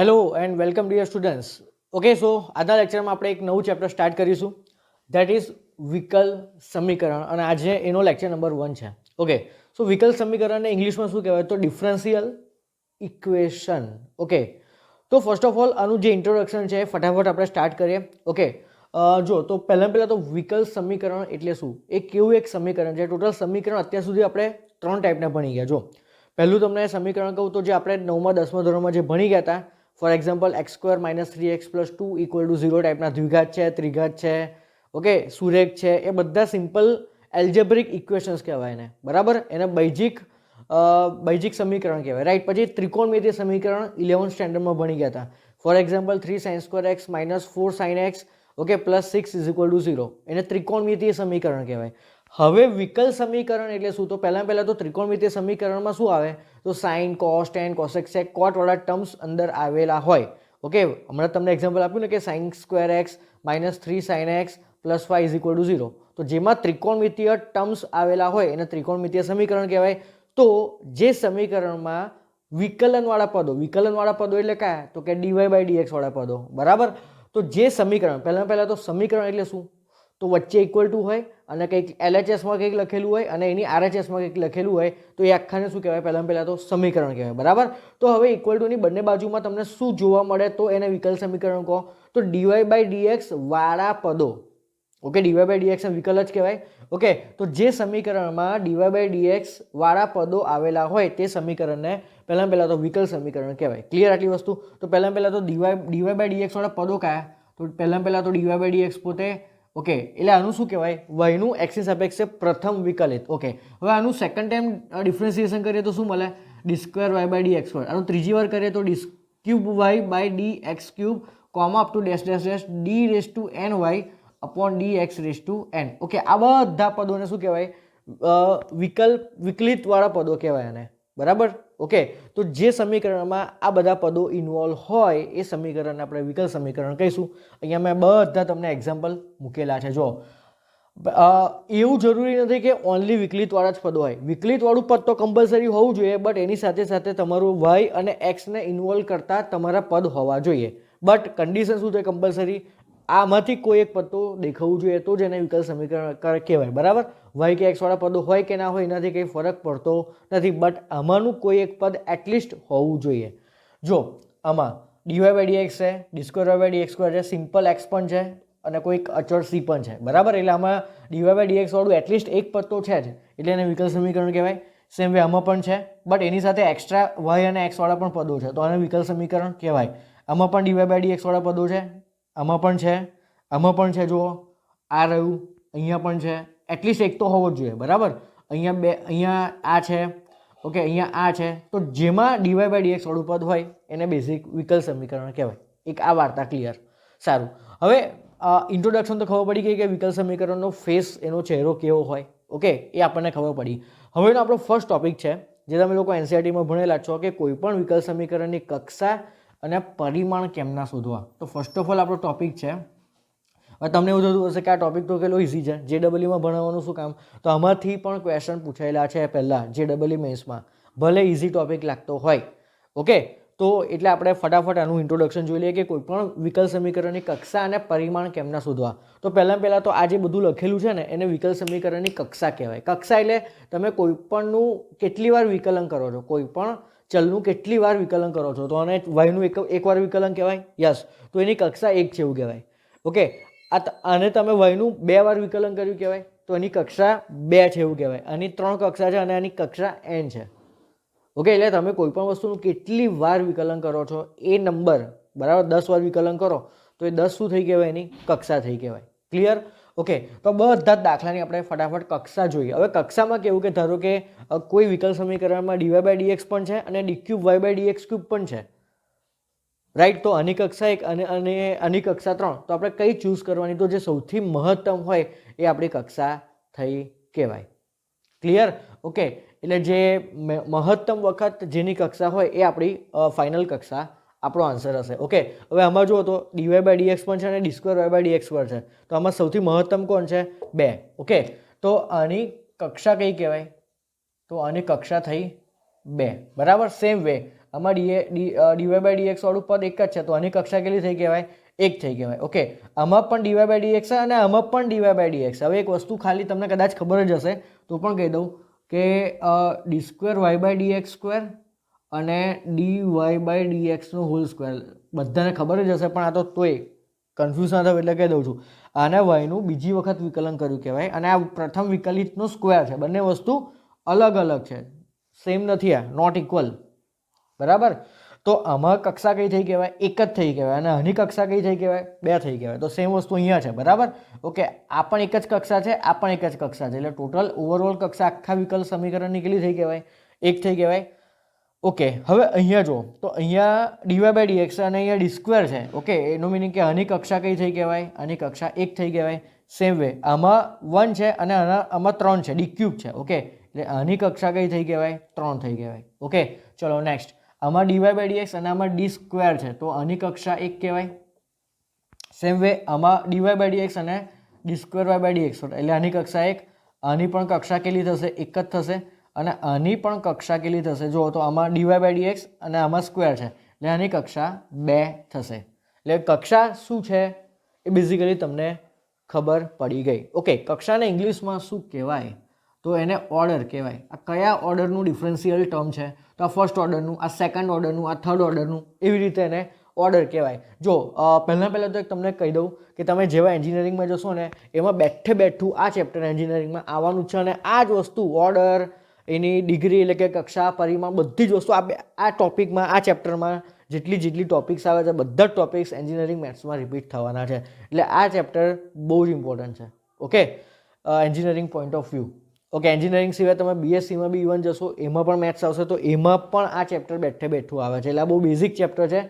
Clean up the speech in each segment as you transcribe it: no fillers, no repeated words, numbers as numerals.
Hello and welcome dear students. Okay, so આજના લેક્ચરમાં આપણે એક નવું ચેપ્ટર સ્ટાર્ટ કરીશું, ધેટ ઇઝ વિકલ સમીકરણ, અને આજે એનો લેક્ચર નંબર 1 છે. ઓકે, સો વિકલ સમીકરણને ઇંગ્લિશમાં શું કહેવાય? તો ડિફરન્શિયલ ઇક્વેશન. ઓકે, તો ફર્સ્ટ ઓફ ઓલ આનું જે ઇન્ટ્રોડક્શન છે ફટાફટ આપણે સ્ટાર્ટ કરીએ. ઓકે, જો તો પહેલાં તો વિકલ સમીકરણ એટલે શું? એ કેવું એક સમીકરણ છે? ટોટલ સમીકરણ અત્યાર સુધી આપણે 3 ટાઈપના ભણી ગયા. જો પહેલું તમને સમીકરણ કહું તો જે આપણે 9મા 10મા ધોરણમાં જે ભણી ગયા હતા, ફોર એક્ઝામ્પલ x² - 3x + 2 = 0 ટાઈપના દ્વિઘાત છે, ત્રિઘાત છે, ઓકે, સુરેખ છે, એ બધા સિમ્પલ એલ્જેબ્રિક ઇક્વેશન્સ કહેવાય એને, બરાબર? એને બૈજિક સમીકરણ કહેવાય, રાઈટ? પછી ત્રિકોણમિતીય સમીકરણ 11th સ્ટેન્ડર્ડમાં ભણી ગયા હતા. For example 3sin² x - 4sin x, okay, +6 = 0, એને ત્રિકોણમિતીય સમીકરણ કહેવાય. હવે વિકલ સમીકરણ એટલે શું? તો પહેલાં તો ત્રિકોણમિતીય સમીકરણમાં શું આવે? તો સાઇન, કોસ, ટેન, કોસેક, સેક, કોટ વાળા ટર્મ્સ અંદર આવેલા હોય. ઓકે, હમણાં તમને એક્ઝામ્પલ આપ્યું ને કે sin² x - 3sin x + 5 = 0, તો જેમાં ત્રિકોણમિતીય ટર્મ્સ આવેલા હોય એને ત્રિકોણમિતીય સમીકરણ કહેવાય. તો જે સમીકરણમાં વિકલનવાળા પદો એટલે કયા? તો કે dy/dx વાળા પદો, બરાબર? તો જે સમીકરણ પહેલાં તો સમીકરણ એટલે શું? તો વચ્ચે ઇક્વલ ટુ હોય અને કંઈક LHSમાં કંઈક લખેલું હોય અને એની RHSમાં કંઈક લખેલું હોય, તો એ આખાને શું કહેવાય? પહેલાં તો સમીકરણ કહેવાય, બરાબર? તો હવે ઇક્વલ ટુની બંને બાજુમાં તમને શું જોવા મળે તો એને વિકલ સમીકરણ કહો? તો dy/dx વાળા પદો. ઓકે, dy/dx વિકલ જ કહેવાય. ઓકે, તો જે સમીકરણમાં dy/dx વાળા પદો આવેલા હોય તે સમીકરણને પહેલાં તો વિકલ સમીકરણ કહેવાય. ક્લિયર આટલી વસ્તુ? તો પહેલાં તો dy/dx વાળા પદો કયા? તો પહેલાં તો dy/dx પોતે. ઓકે, એટલે આનું શું કહેવાય? yનું x ની સાપેક્ષે પ્રથમ વિકલિત. ઓકે, હવે આનું સેકન્ડ ટાઈમ ડિફરન્સિએશન કરીએ તો શું મળે? d²y/dx². આનું ત્રીજી વાર કરીએ તો d3y/dx3, comma up to dash dash dash d⁻⁴ okay, આ બધા પદોને શું કહેવાય? વિકલિત વાળા પદો કહેવાય આને, બરાબર? ઓકે, તો જે સમીકરણમાં આ બધા પદો ઇન્વોલ્વ હોય એ સમીકરણને આપણે વિકલ સમીકરણ કહીશું. અહીંયા મેં બધા તમને એક્ઝામ્પલ મૂકેલા છે. જો એવું જરૂરી નથી કે ઓનલી વિકલિત વાળા જ પદો હોય. વિકલિત વાળું પદ તો કમ્પલસરી હોવું જોઈએ, બટ એની સાથે સાથે તમારું y અને x ને ઇન્વોલ્વ કરતા તમારા પદ હોવા જોઈએ. બટ કન્ડિશન શું છે? કમ્પલસરી આમાંથી કોઈ એક પદ તો દેખાવું જોઈએ, તો જ એને વિકલ સમીકરણ કહેવાય, બરાબર? y કે x વાળા પદો હોય કે ના હોય એનાથી કંઈ ફરક પડતો નથી, બટ આમાંનું કોઈ એક પદ એટલીસ્ટ હોવું જોઈએ. જો આમાં dy/dx છે, d²y/dx² છે, સિમ્પલ x પણ છે અને કોઈક અચળ c પણ છે, બરાબર? એટલે આમાં dy/dx વાળું એટલીસ્ટ એક પદ તો છે જ, એટલે એને વિકલ સમીકરણ કહેવાય. સેમ વે આમાં પણ છે, બટ એની સાથે એક્સ્ટ્રા y અને x વાળા પણ પદો છે, તો આને વિકલ સમીકરણ કહેવાય. આમાં પણ dy/dx વાળા પદો છે, આમાં પણ છે, આમાં પણ છે. જુઓ, આ રહ્યું, અહીંયા પણ છે, એટલીસ્ટ એક તો હોવો જ જોઈએ, બરાબર? અહીંયા આ છે, ઓકે, અહીંયા આ છે. તો જેમાં dy/dx વાળું પદ હોય એને બેઝિક વિકલ સમીકરણ કહેવાય. એક આ વાર્તા ક્લિયર. સારું, હવે ઇન્ટ્રોડક્શન તો ખબર પડી ગઈ કે વિકલ સમીકરણનો ફેસ, એનો ચહેરો કેવો હોય. ઓકે, એ આપણને ખબર પડી. હવેનો આપણો ફર્સ્ટ ટોપિક છે જે તમે લોકો NCERTમાં ભણેલા છો કે કોઈ પણ વિકલ સમીકરણની કક્ષા અને પરિમાણ કેમના શોધવા. તો ફર્સ્ટ ઓફ ઓલ આપણો ટોપિક છે. હવે તમને એવું થતું હશે કે આ ટોપિક તો કેટલો ઇઝી છે, JEEમાં ભણાવવાનું શું કામ? તો આમાંથી પણ ક્વેશ્ચન પૂછાયેલા છે પહેલાં JEE મેન્સમાં, ભલે ઇઝી ટોપિક લાગતો હોય. ઓકે, તો એટલે આપણે ફટાફટ આનું ઇન્ટ્રોડક્શન જોઈ લઈએ કે કોઈ પણ વિકલ સમીકરણની કક્ષા અને પરિમાણ કેમના શોધવા. તો પહેલાં તો આ જે બધું લખેલું છે ને એને વિકલ સમીકરણની કક્ષા કહેવાય. કક્ષા એટલે તમે કોઈ પણનું કેટલી વાર વિકલન કરો છો, કોઈ પણ ચલનું કેટલી વાર વિકલન કરો છો, તો આને yનું એકવાર વિકલન કહેવાય. યસ, તો એની કક્ષા 1 છે એવું કહેવાય. ઓકે, આને તમે yનું 2 વાર વિકલન કર્યું કહેવાય, તો એની કક્ષા 2 છે એવું કહેવાય. આની 3 કક્ષા છે અને આની કક્ષા n છે. ઓકે, એટલે તમે કોઈ પણ વસ્તુનું કેટલી વાર વિકલન કરો છો એ નંબર, બરાબર? 10 વાર વિકલન કરો તો એ 10 શું થઈ કહેવાય? એની કક્ષા થઈ કહેવાય. ક્લિયર? ઓકે, તો બધા જ દાખલાની આપણે ફટાફટ કક્ષા જોઈએ. હવે કક્ષામાં કેવું કે ધારો કે કોઈ વિકલ સમીકરણમાં dy/dx પણ છે અને d3y/dx³ પણ છે, રાઈટ? તો આની કક્ષા 1 અને આની કક્ષા 3, તો આપણે કઈ ચૂઝ કરવાની? તો જે સૌથી મહત્તમ હોય એ આપણી કક્ષા થઈ કહેવાય. ક્લિયર? ઓકે, એટલે જે મહત્તમ વખત જેની કક્ષા હોય એ આપણી ફાઇનલ કક્ષા, આપણો આન્સર હશે. ઓકે, હવે આમાં જુઓ તો dy/dx પણ છે અને d²y/dx² છે, તો આમાં સૌથી મહત્તમ કોણ છે? 2. ઓકે, તો આની કક્ષા કઈ કહેવાય? તો આની કક્ષા થઈ 2, બરાબર? સેમ વે આમાં ડીવાય બાય ડીએક્સ વાળું પદ એક જ છે તો આની કક્ષા કેટલી થઈ કહેવાય? એક થઈ કહેવાય. ઓકે, આમાં પણ ડીવાય બાય ડીએક્સ છે અને આમાં પણ ડીવાય બાય ડીએક્સ. હવે એક વસ્તુ ખાલી તમને કદાચ ખબર જ હશે તો પણ કહી દઉં કે D square Y by dx square અને ડી વાય બાય ડીએક્સનો હોલ સ્ક્વેર બધાને ખબર જ હશે, પણ આ તો તોય કન્ફ્યુઝ ના થયું એટલે કહી દઉં છું. આને વાયનું બીજી વખત વિકલન કર્યું કહેવાય અને આ પ્રથમ વિકલિતનો સ્ક્વેર છે. બંને વસ્તુ અલગ અલગ છે, સેમ નથી, આ નોટ ઇક્વલ. બરાબર? તો આમાં કક્ષા કઈ થઈ કહેવાય? એક જ થઈ કહેવાય. અને આની કક્ષા કઈ થઈ કહેવાય? બે થઈ કહેવાય. તો સેમ વસ્તુ અહીંયા છે. બરાબર? ઓકે, આ પણ એક જ કક્ષા છે, આ પણ એક જ કક્ષા છે. એટલે ટોટલ ઓવરઓલ કક્ષા આખા વિકલ સમીકરણની કેટલી થઈ કહેવાય? એક થઈ કહેવાય. ઓકે, હવે અહીંયા જો તો અહીંયા ડીવાય બાય ડીએક્સ અને અહીંયા ડી સ્ક્વેર છે. ઓકે, એનો મિનિંગ કે આની કક્ષા કઈ થઈ કહેવાય? આની કક્ષા એક થઈ કહેવાય. સેમ વે આમાં 1 છે અને આમાં 3 છે, ડી ક્યુબ છે. ઓકે, એટલે આની કક્ષા કઈ થઈ કહેવાય? 3 થઈ કહેવાય. ઓકે, ચલો નેક્સ્ટ. આમાં ડીવાય બાય ડીએક્સ અને આમાં ડી સ્ક્વેર છે તો આની કક્ષા 1 કહેવાય. સેમ વે આમાં ડીવાય બાય ડીએક્સ અને d square Y by dx એટલે આની કક્ષા 1. આની પણ કક્ષા કેટલી થશે? 1 જ થશે. અને આની પણ કક્ષા કેટલી થશે? જો તો આમાં ડીવાય બાય ડીએક્સ અને આમાં સ્ક્વેર છે એટલે આની કક્ષા 2 થશે. એટલે કક્ષા શું છે એ બેઝિકલી તમને ખબર પડી ગઈ. ઓકે, કક્ષાને ઇંગ્લિશમાં શું કહેવાય? તો એને ઓર્ડર કહેવાય. આ કયા ઓર્ડરનું ડિફરન્શિયલ ટર્મ છે? તો આ ફર્સ્ટ ઓર્ડરનું, આ સેકન્ડ ઓર્ડરનું, આ થર્ડ ઓર્ડરનું, એવી રીતે એને ઓર્ડર કહેવાય. જો પહેલાં તો એક તમને કહી દઉં કે તમે જેવા એન્જિનિયરિંગમાં જશો ને એમાં બેઠું આ ચેપ્ટર એન્જિનિયરિંગમાં આવવાનું છે અને આ જ વસ્તુ ઓર્ડર, એની ડિગ્રી એટલે કે કક્ષા, પરિમાણ, બધી જ વસ્તુ આ ટોપિકમાં, આ ચેપ્ટરમાં જેટલી ટોપિક્સ આવે છે બધા જ ટોપિક્સ એન્જિનિયરિંગ મેથ્સમાં રિપીટ થવાના છે. એટલે આ ચેપ્ટર બહુ જ ઇમ્પોર્ટન્ટ છે. Okay, engineering point of view. Okay, engineering સિવાય તમે બીએસસીમાં બી ઇવન જશો એમાં પણ મેથ્સ આવશે તો એમાં પણ આ ચેપ્ટર બેઠું આવે છે. એટલે આ બહુ બેઝિક ચેપ્ટર છે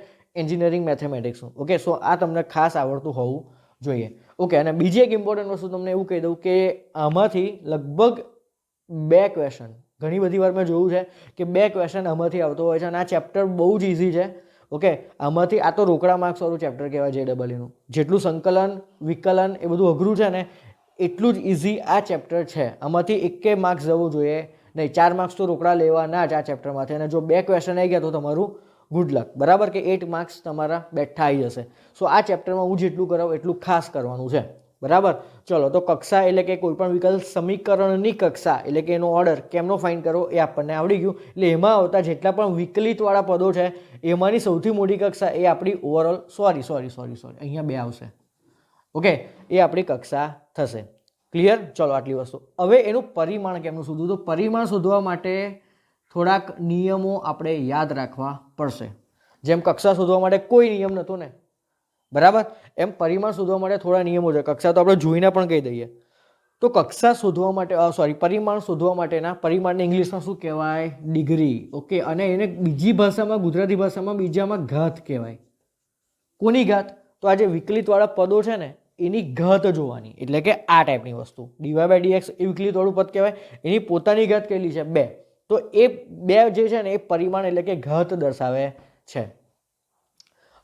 એન્જિનિયરિંગ મેથેમેટિક્સનું. ઓકે, સો આ તમને ખાસ આવડતું હોવું જોઈએ. ઓકે, અને બીજી એક ઇમ્પોર્ટન્ટ વસ્તુ તમને એવું કહી દઉં કે આમાંથી લગભગ 2 ક્વેશ્ચન, ઘણી બધી વાર મેં જોયું છે કે 2 ક્વેશ્ચન આમાંથી આવતો હોય છે અને આ ચેપ્ટર બહુ જ ઇઝી છે. ઓકે, આમાંથી આ તો રોકડા માર્ક્સવાળું ચેપ્ટર કહેવાય JEEનું. જેટલું સંકલન, વિકલન એ બધું અઘરું છે ને એટલું જ ઇઝી આ ચેપ્ટર છે. આમાંથી 1 માર્ક્સ જવું જોઈએ નહીં. 4 માર્ક્સ તો રોકડા લેવાના જ આ ચેપ્ટરમાંથી. અને જો 2 ક્વેશ્ચન આવી ગયા તો તમારું ગુડ લક. બરાબર? કે 8 માર્ક્સ તમારા બેઠા આવી જશે. સો આ ચેપ્ટરમાં હું જેટલું કરાવું એટલું ખાસ કરવાનું છે. બરાબર? ચલો, તો કક્ષા એટલે કે કોઈ પણ વિકલ્પ સમીકરણની કક્ષા એટલે કે એનો ઓર્ડર કેમનો ફાઇન્ડ કરવો એ આપણને આવડી ગયું. એટલે એમાં આવતા જેટલા પણ વિકલિતવાળા પદો છે એમાંની સૌથી મોટી કક્ષા એ આપણી ઓવરઓલ સોરી અહીંયા 2 આવશે. ઓકે, એ આપણી કક્ષા થશે. ક્લિયર? ચલો, આટલી વસ્તુ. હવે એનું પરિમાણ કેમનું શોધવું? તો પરિમાણ શોધવા માટે થોડાક નિયમો આપણે યાદ રાખવા પડશે. જેમ કક્ષા શોધવા માટે કોઈ નિયમ નહોતો ને, બરાબર? એમ પરિમાણ શોધવા માટે થોડા નિયમો છે. કક્ષા તો આપણે જોઈને પણ કહી દઈએ. તો કક્ષા શોધવા માટે પરિમાણ શોધવા માટેના પરિમાણને ઇંગ્લિશમાં શું કહેવાય? ડિગ્રી. ઓકે, અને એને બીજી ભાષામાં, ગુજરાતી ભાષામાં બીજામાં ઘાત કહેવાય. કોની ઘાત? તો આ જે વિકલિતવાળા પદો છે ને એની ઘાત જોવાની. એટલે કે આ ટાઈપની વસ્તુ ડીવાય બાય ડીએક્સ એ વિકલિતવાળું પદ કહેવાય. એની પોતાની ઘાત કેટલી છે? 2. તો એ 2 જે છે ને એ પરિમાણ એટલે કે ઘાત દર્શાવે છે.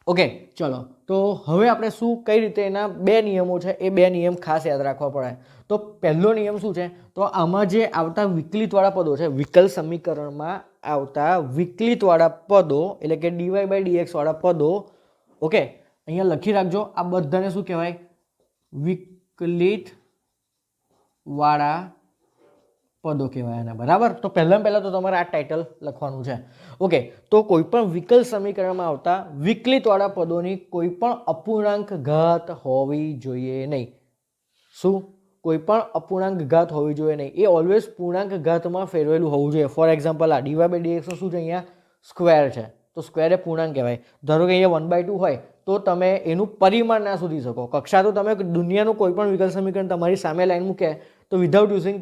ઓકે, ચલો, તો હવે આપણે કઈ રીતે એના 2 નિયમો છે એ 2 નિયમ ખાસ યાદ રાખવા પડે. તો પહેલો નિયમ શું છે? તો આમાં જે આવતા વિકલિતવાળા પદો છે, વિકલ સમીકરણમાં આવતા વિકલિતવાળા પદો એટલે કે ડીવાય બાય ડીએક્સ વાળા પદો, ઓકે, અહીંયા લખી રાખજો. આ બધાને શું કહેવાય? વિકલિત વાળા પદો કહેવાય એને. બરાબર? તો પહેલા તો તમારે આ ટાઇટલ લખવાનું છે. ઓકે, તો કોઈ પણ વિકલ સમીકરણમાં આવતા વિકલિતવાળા પદોની કોઈ પણ અપૂર્ણાંક ઘાત હોવી જોઈએ નહીં. શું? કોઈ પણ અપૂર્ણાંક ઘાત હોવી જોઈએ નહીં. એ ઓલવેઝ પૂર્ણાંક ઘાતમાં ફેરવેલું હોવું જોઈએ. ફોર એક્ઝામ્પલ, આ ડીવાય બાય ડીએક્સ શું છે? અહીંયા સ્ક્વેર છે તો સ્ક્વેર એ પૂર્ણાંક કહેવાય. ધારો કે અહીંયા 1/2 હોય તો તમે એનું પરિમાણ ના શોધી શકો. કક્ષા તો તમે દુનિયાનું કોઈ પણ વિકલ સમીકરણ તમારી સામે લાઈન મૂકે તો વિધાઉટ યુઝિંગ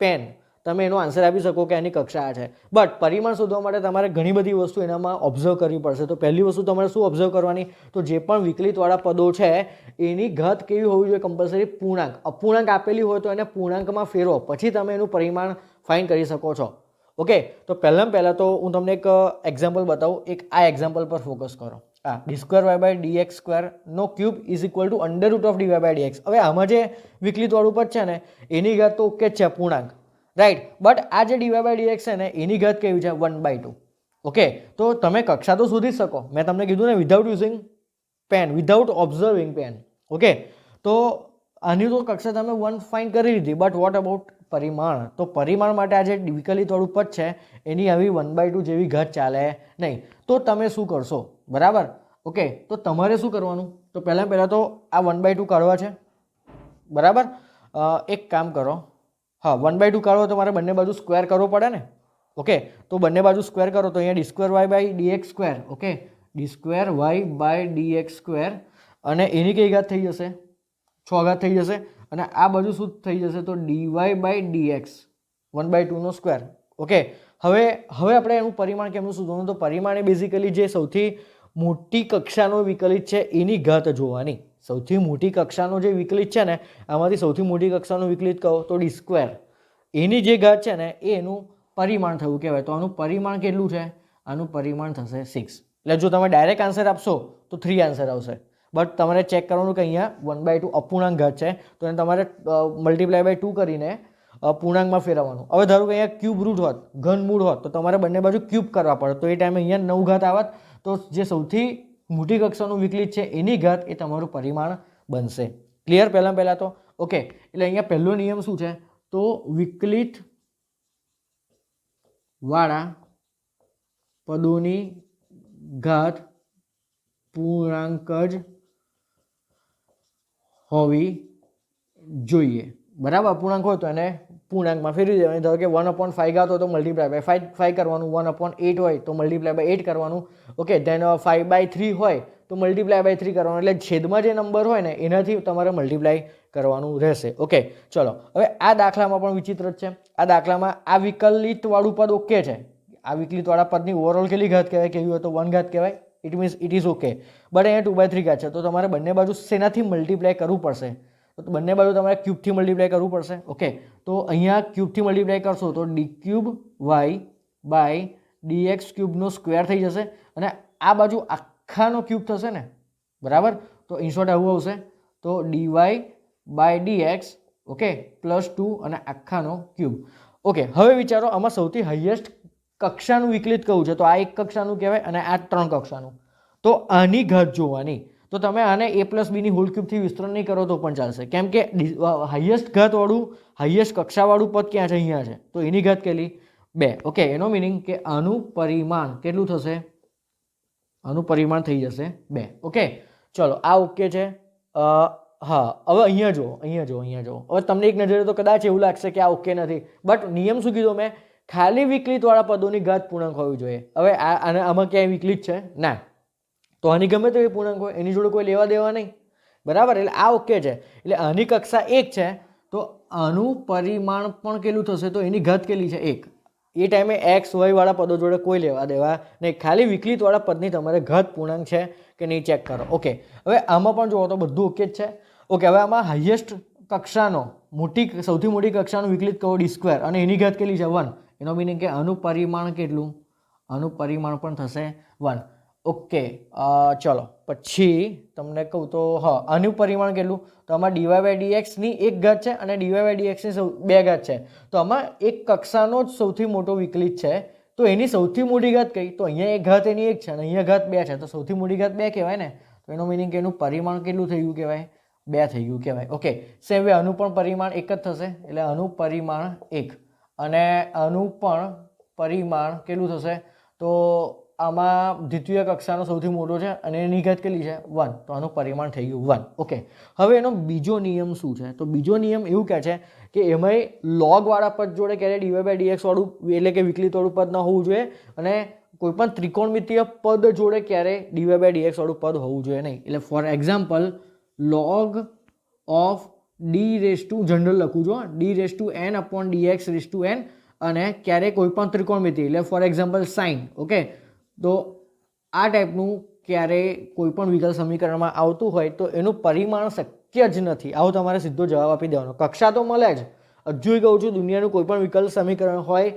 પેન તમે એનો આન્સર આપી શકો કે એની કક્ષા આ છે. બટ પરિમાણ શોધવા માટે તમારે ઘણી બધી વસ્તુ એનામાં ઓબ્ઝર્વ કરવી પડશે. તો પહેલી વસ્તુ તમારે શું ઓબ્ઝર્વ કરવાની? તો જે પણ વિકલિતવાળા પદો છે એની ઘાત કેવી હોવી જોઈએ? કમ્પલસરી પૂર્ણાંક. અપૂર્ણાંક આપેલી હોય તો એને પૂર્ણાંકમાં ફેરવો પછી તમે એનું પરિમાણ ફાઇન્ડ કરી શકો છો. ઓકે, તો પહેલાં તો હું તમને એક એક્ઝામ્પલ બતાવું. એક આ એક્ઝામ્પલ પર ફોકસ કરો. D square Y by DX સ્ક્વેરનો cube is equal to under root of DY by dx. હવે આમાં જે વિકલિતવાળું પદ છે ને એની ઘાત તો ઓકે જ છે, પૂર્ણાંક, રાઈટ. બટ આ જે ડીવાય બાય ડીએક્સ છે ને એની ઘાત કેવી છે? 1/2. ઓકે, તો તમે કક્ષા તો શોધી શકો, મેં તમને કીધું ને without using pen, without observing pen. Okay, તો આની તો કક્ષા તમે 1 ફાઇન કરી લીધી, બટ વોટ અબાઉટ પરિમાણ? તો પરિમાણ માટે આ જે વિકલિતવાળું પદ છે એની આવી 1/2 જેવી ઘાત ચાલે નહીં. તો તમે શું કરશો? બરાબર. ઓકે, તો તમારે શું કરવાનું? તો પહેલાં તો આ 1/2 કાઢવા છે. બરાબર. એક કામ કરો, હા 1/2 કાઢો તો મારે બંને બાજુ સ્ક્વેર કરવો પડે ને. ઓકે, તો બંને બાજુ સ્ક્વેર કરો તો અહીંયા d2y/dx². ઓકે, d2y/dx², અને એની કઈ ઘાત થઈ જશે? 6 ઘાત થઈ જશે. અને આ બાજુ શું થઈ જશે? તો dy/dx 1/2 સ્ક્વેર. ઓકે, હવે આપણે એનું પરિમાણ કેમનું શોધવાનું? તો પરિમાણ એ બેઝિકલી જે સૌથી મોટી કક્ષાનો વિકલિત છે એની ઘાત જોવાની. સૌથી મોટી કક્ષાનો જે વિકલિત છે ને, આમાંથી સૌથી મોટી કક્ષાનો વિકલિત કહો તો d². એની જે ઘાત છે ને એ એનું પરિમાણ થયું કહેવાય. તો આનું પરિમાણ કેટલું છે? આનું પરિમાણ થશે 6. એટલે જો તમે ડાયરેક્ટ આન્સર આપશો તો 3 આન્સર આવશે, બટ તમારે ચેક કરવાનું કે અહીંયા 1/2 અપૂર્ણાંક ઘાત છે તો એને તમારે મલ્ટીપ્લાય બાય 2 કરીને પૂર્ણાંકમાં ફેરવવાનું. હવે ધારો કે અહીંયા ક્યુબ રૂટ હોત, ઘનમૂળ હોત, તો તમારે બંને બાજુ ક્યુબ કરવા પડે, તો એ ટાઈમે અહીંયા 9 ઘાત આવત. તો જે સૌથી મોટી કક્ષાનું વિકલિત છે એની ઘાત એ તમારું પરિમાણ બનશે. ક્લિયર? પહેલાં તો ઓકે, એટલે અહીંયા પહેલો નિયમ શું છે? તો વિકલિત વાળા પદોની ઘાત પૂર્ણાંક જ હોવી જોઈએ. બરાબર. પૂર્ણાંક હોય તો એને પૂર્ણાંકમાં ફેરવી દેવાની. ધારો કે 1/5 ઘાત હોય તો મલ્ટીપ્લાય બાય 5 કરવાનું, 1/8 હોય તો મલ્ટીપ્લાય બાય 8 કરવાનું. ઓકે, ધેન 5/3 હોય તો મલ્ટીપ્લાય બાય 3 કરવાનું. એટલે છેદમાં જે નંબર હોય ને એનાથી તમારે મલ્ટીપ્લાય કરવાનું રહેશે. ઓકે, ચલો હવે આ દાખલામાં પણ વિચિત્ર જ છે. આ દાખલામાં આ વિકલિતવાળું પદ ઓકે છે. આ વિકલિતવાળા પદની ઓવરઓલ કેટલી ઘાત કહેવાય? કેવી હોય તો 1 ઘાત કહેવાય. It means it is okay. But અહીંયા 2/3 ઘાત છે તો તમારે બંને બાજુ શેનાથી મલ્ટીપ્લાય કરવું પડશે? તો બંને બાજુ તમારે ક્યુબથી મલ્ટીપ્લાય કરવું પડશે. ઓકે, તો અહીંયા ક્યુબથી મલ્ટીપ્લાય કરશો તો d3y/dx³ સ્ક્વેર થઈ જશે, અને આ બાજુ આખાનો ક્યુબ થશે ને. બરાબર. તો ઇનશોર્ટ આવું આવશે, તો dy/dx ઓકે +2 અને આખાનો ક્યુબ. ઓકે, હવે વિચારો આમાં સૌથી હાઈએસ્ટ કક્ષાનું વિકલિત કયું છે? તો આ એક કક્ષાનું કહેવાય અને આ 3 કક્ષાનું. તો આની ઘાત જોવાની. તો તમે આને a+b ની હોલ ક્યુબથી વિસ્તરણ નહીં કરો તો પણ ચાલશે, કેમ કે હાઈએસ્ટ ઘાતવાળું, હાઈએસ્ટ કક્ષાવાળું પદ ક્યાં છે? અહીંયા છે. તો એની ઘાત કેટલી? 2. ઓકે, એનો મિનિંગ કે આનું પરિમાણ કેટલું થશે? આનું પરિમાણ થઈ જશે 2. ઓકે, ચલો આ ઓકે છે. હા, હવે અહીંયા જુઓ. હવે તમને એક નજરે તો કદાચ એવું લાગશે કે આ ઓકે નથી, બટ નિયમ શું કીધો મેં? ખાલી વિકલિતવાળા પદોની ઘાત પૂર્ણાંક હોવી જોઈએ. હવે આમાં ક્યાંય વિકલિત છે? ના. તો આની ગમે તેવી પૂર્ણાંક હોય એની જોડે કોઈ લેવા દેવા નહીં. બરાબર. એટલે આ ઓકે છે. એટલે આની કક્ષા 1 છે તો આનું પરિમાણ પણ કેટલું થશે? તો એની ઘાત કેટલી છે? 1. એ ટાઈમે x y વાળા પદો જોડે કોઈ લેવા દેવા નહીં. ખાલી વિકલિતવાળા પદની તમારે ઘાત પૂર્ણાંક છે કે નહીં ચેક કરો. ઓકે, હવે આમાં પણ જુઓ તો બધું ઓકે જ છે. ઓકે, હવે આમાં હાઈએસ્ટ કક્ષાનો સૌથી મોટી કક્ષાનું વિકલિત કહો d², અને એની ઘાત કેટલી છે? 1. એનો મિનિંગ કે આનું પરિમાણ કેટલું? આનું પરિમાણ પણ થશે 1. ઓકે, ચલો પછી તમને કહું તો હા, આનું પરિમાણ કેટલું? તો આમાં dy/dx ની 1 ઘાત છે અને dy/dx ની 2 ઘાત છે. તો આમાં એક કક્ષાનો જ સૌથી મોટો વિકલિત છે. તો એની સૌથી મોટી ઘાત કઈ? તો અહીંયા એક ઘાત એની 1 છે અને અહીંયા ઘાત 2 છે. તો સૌથી મોટી ઘાત 2 કહેવાય ને. તો એનો મિનિંગ કે એનું પરિમાણ કેટલું થઈ ગયું કહેવાય? 2 થઈ ગયું કહેવાય. ઓકે, સેમ વે આનું પણ પરિમાણ 1 જ થશે. એટલે આનું પરિમાણ 1 અને આનું પણ પરિમાણ કેટલું થશે? તો આમાં દ્વિતીય કક્ષાનો સૌથી મોટો છે અને એની ઘાત કેટલી છે? 1. તો આનું પરિમાણ થઈ ગયું 1. ઓકે, હવે એનો બીજો નિયમ શું છે? તો બીજો નિયમ એવું કહે છે કે એમાંય લોગવાળા પદ જોડે ક્યારે dy/dx વાળું એટલે કે વિકલિતવાળું પદ ન હોવું જોઈએ, અને કોઈ પણ ત્રિકોણમિતીય પદ જોડે ક્યારે dy/dx વાળું પદ હોવું જોઈએ નહીં. એટલે for example log of general લખું છું, d/n/dxn, અને ક્યારે કોઈ પણ ત્રિકોણમિતિ એટલે ફોર એક્ઝામ્પલ સાઇન. ઓકે, તો આ ટાઈપનું ક્યારે કોઈ પણ વિકલ સમીકરણમાં આવતું હોય તો એનું પરિમાણ શક્ય જ નથી. આવો તમારે સીધો જવાબ આપી દેવાનો. કક્ષા તો મળે જ, હજુ કહું છું, દુનિયાનું કોઈ પણ વિકલ સમીકરણ હોય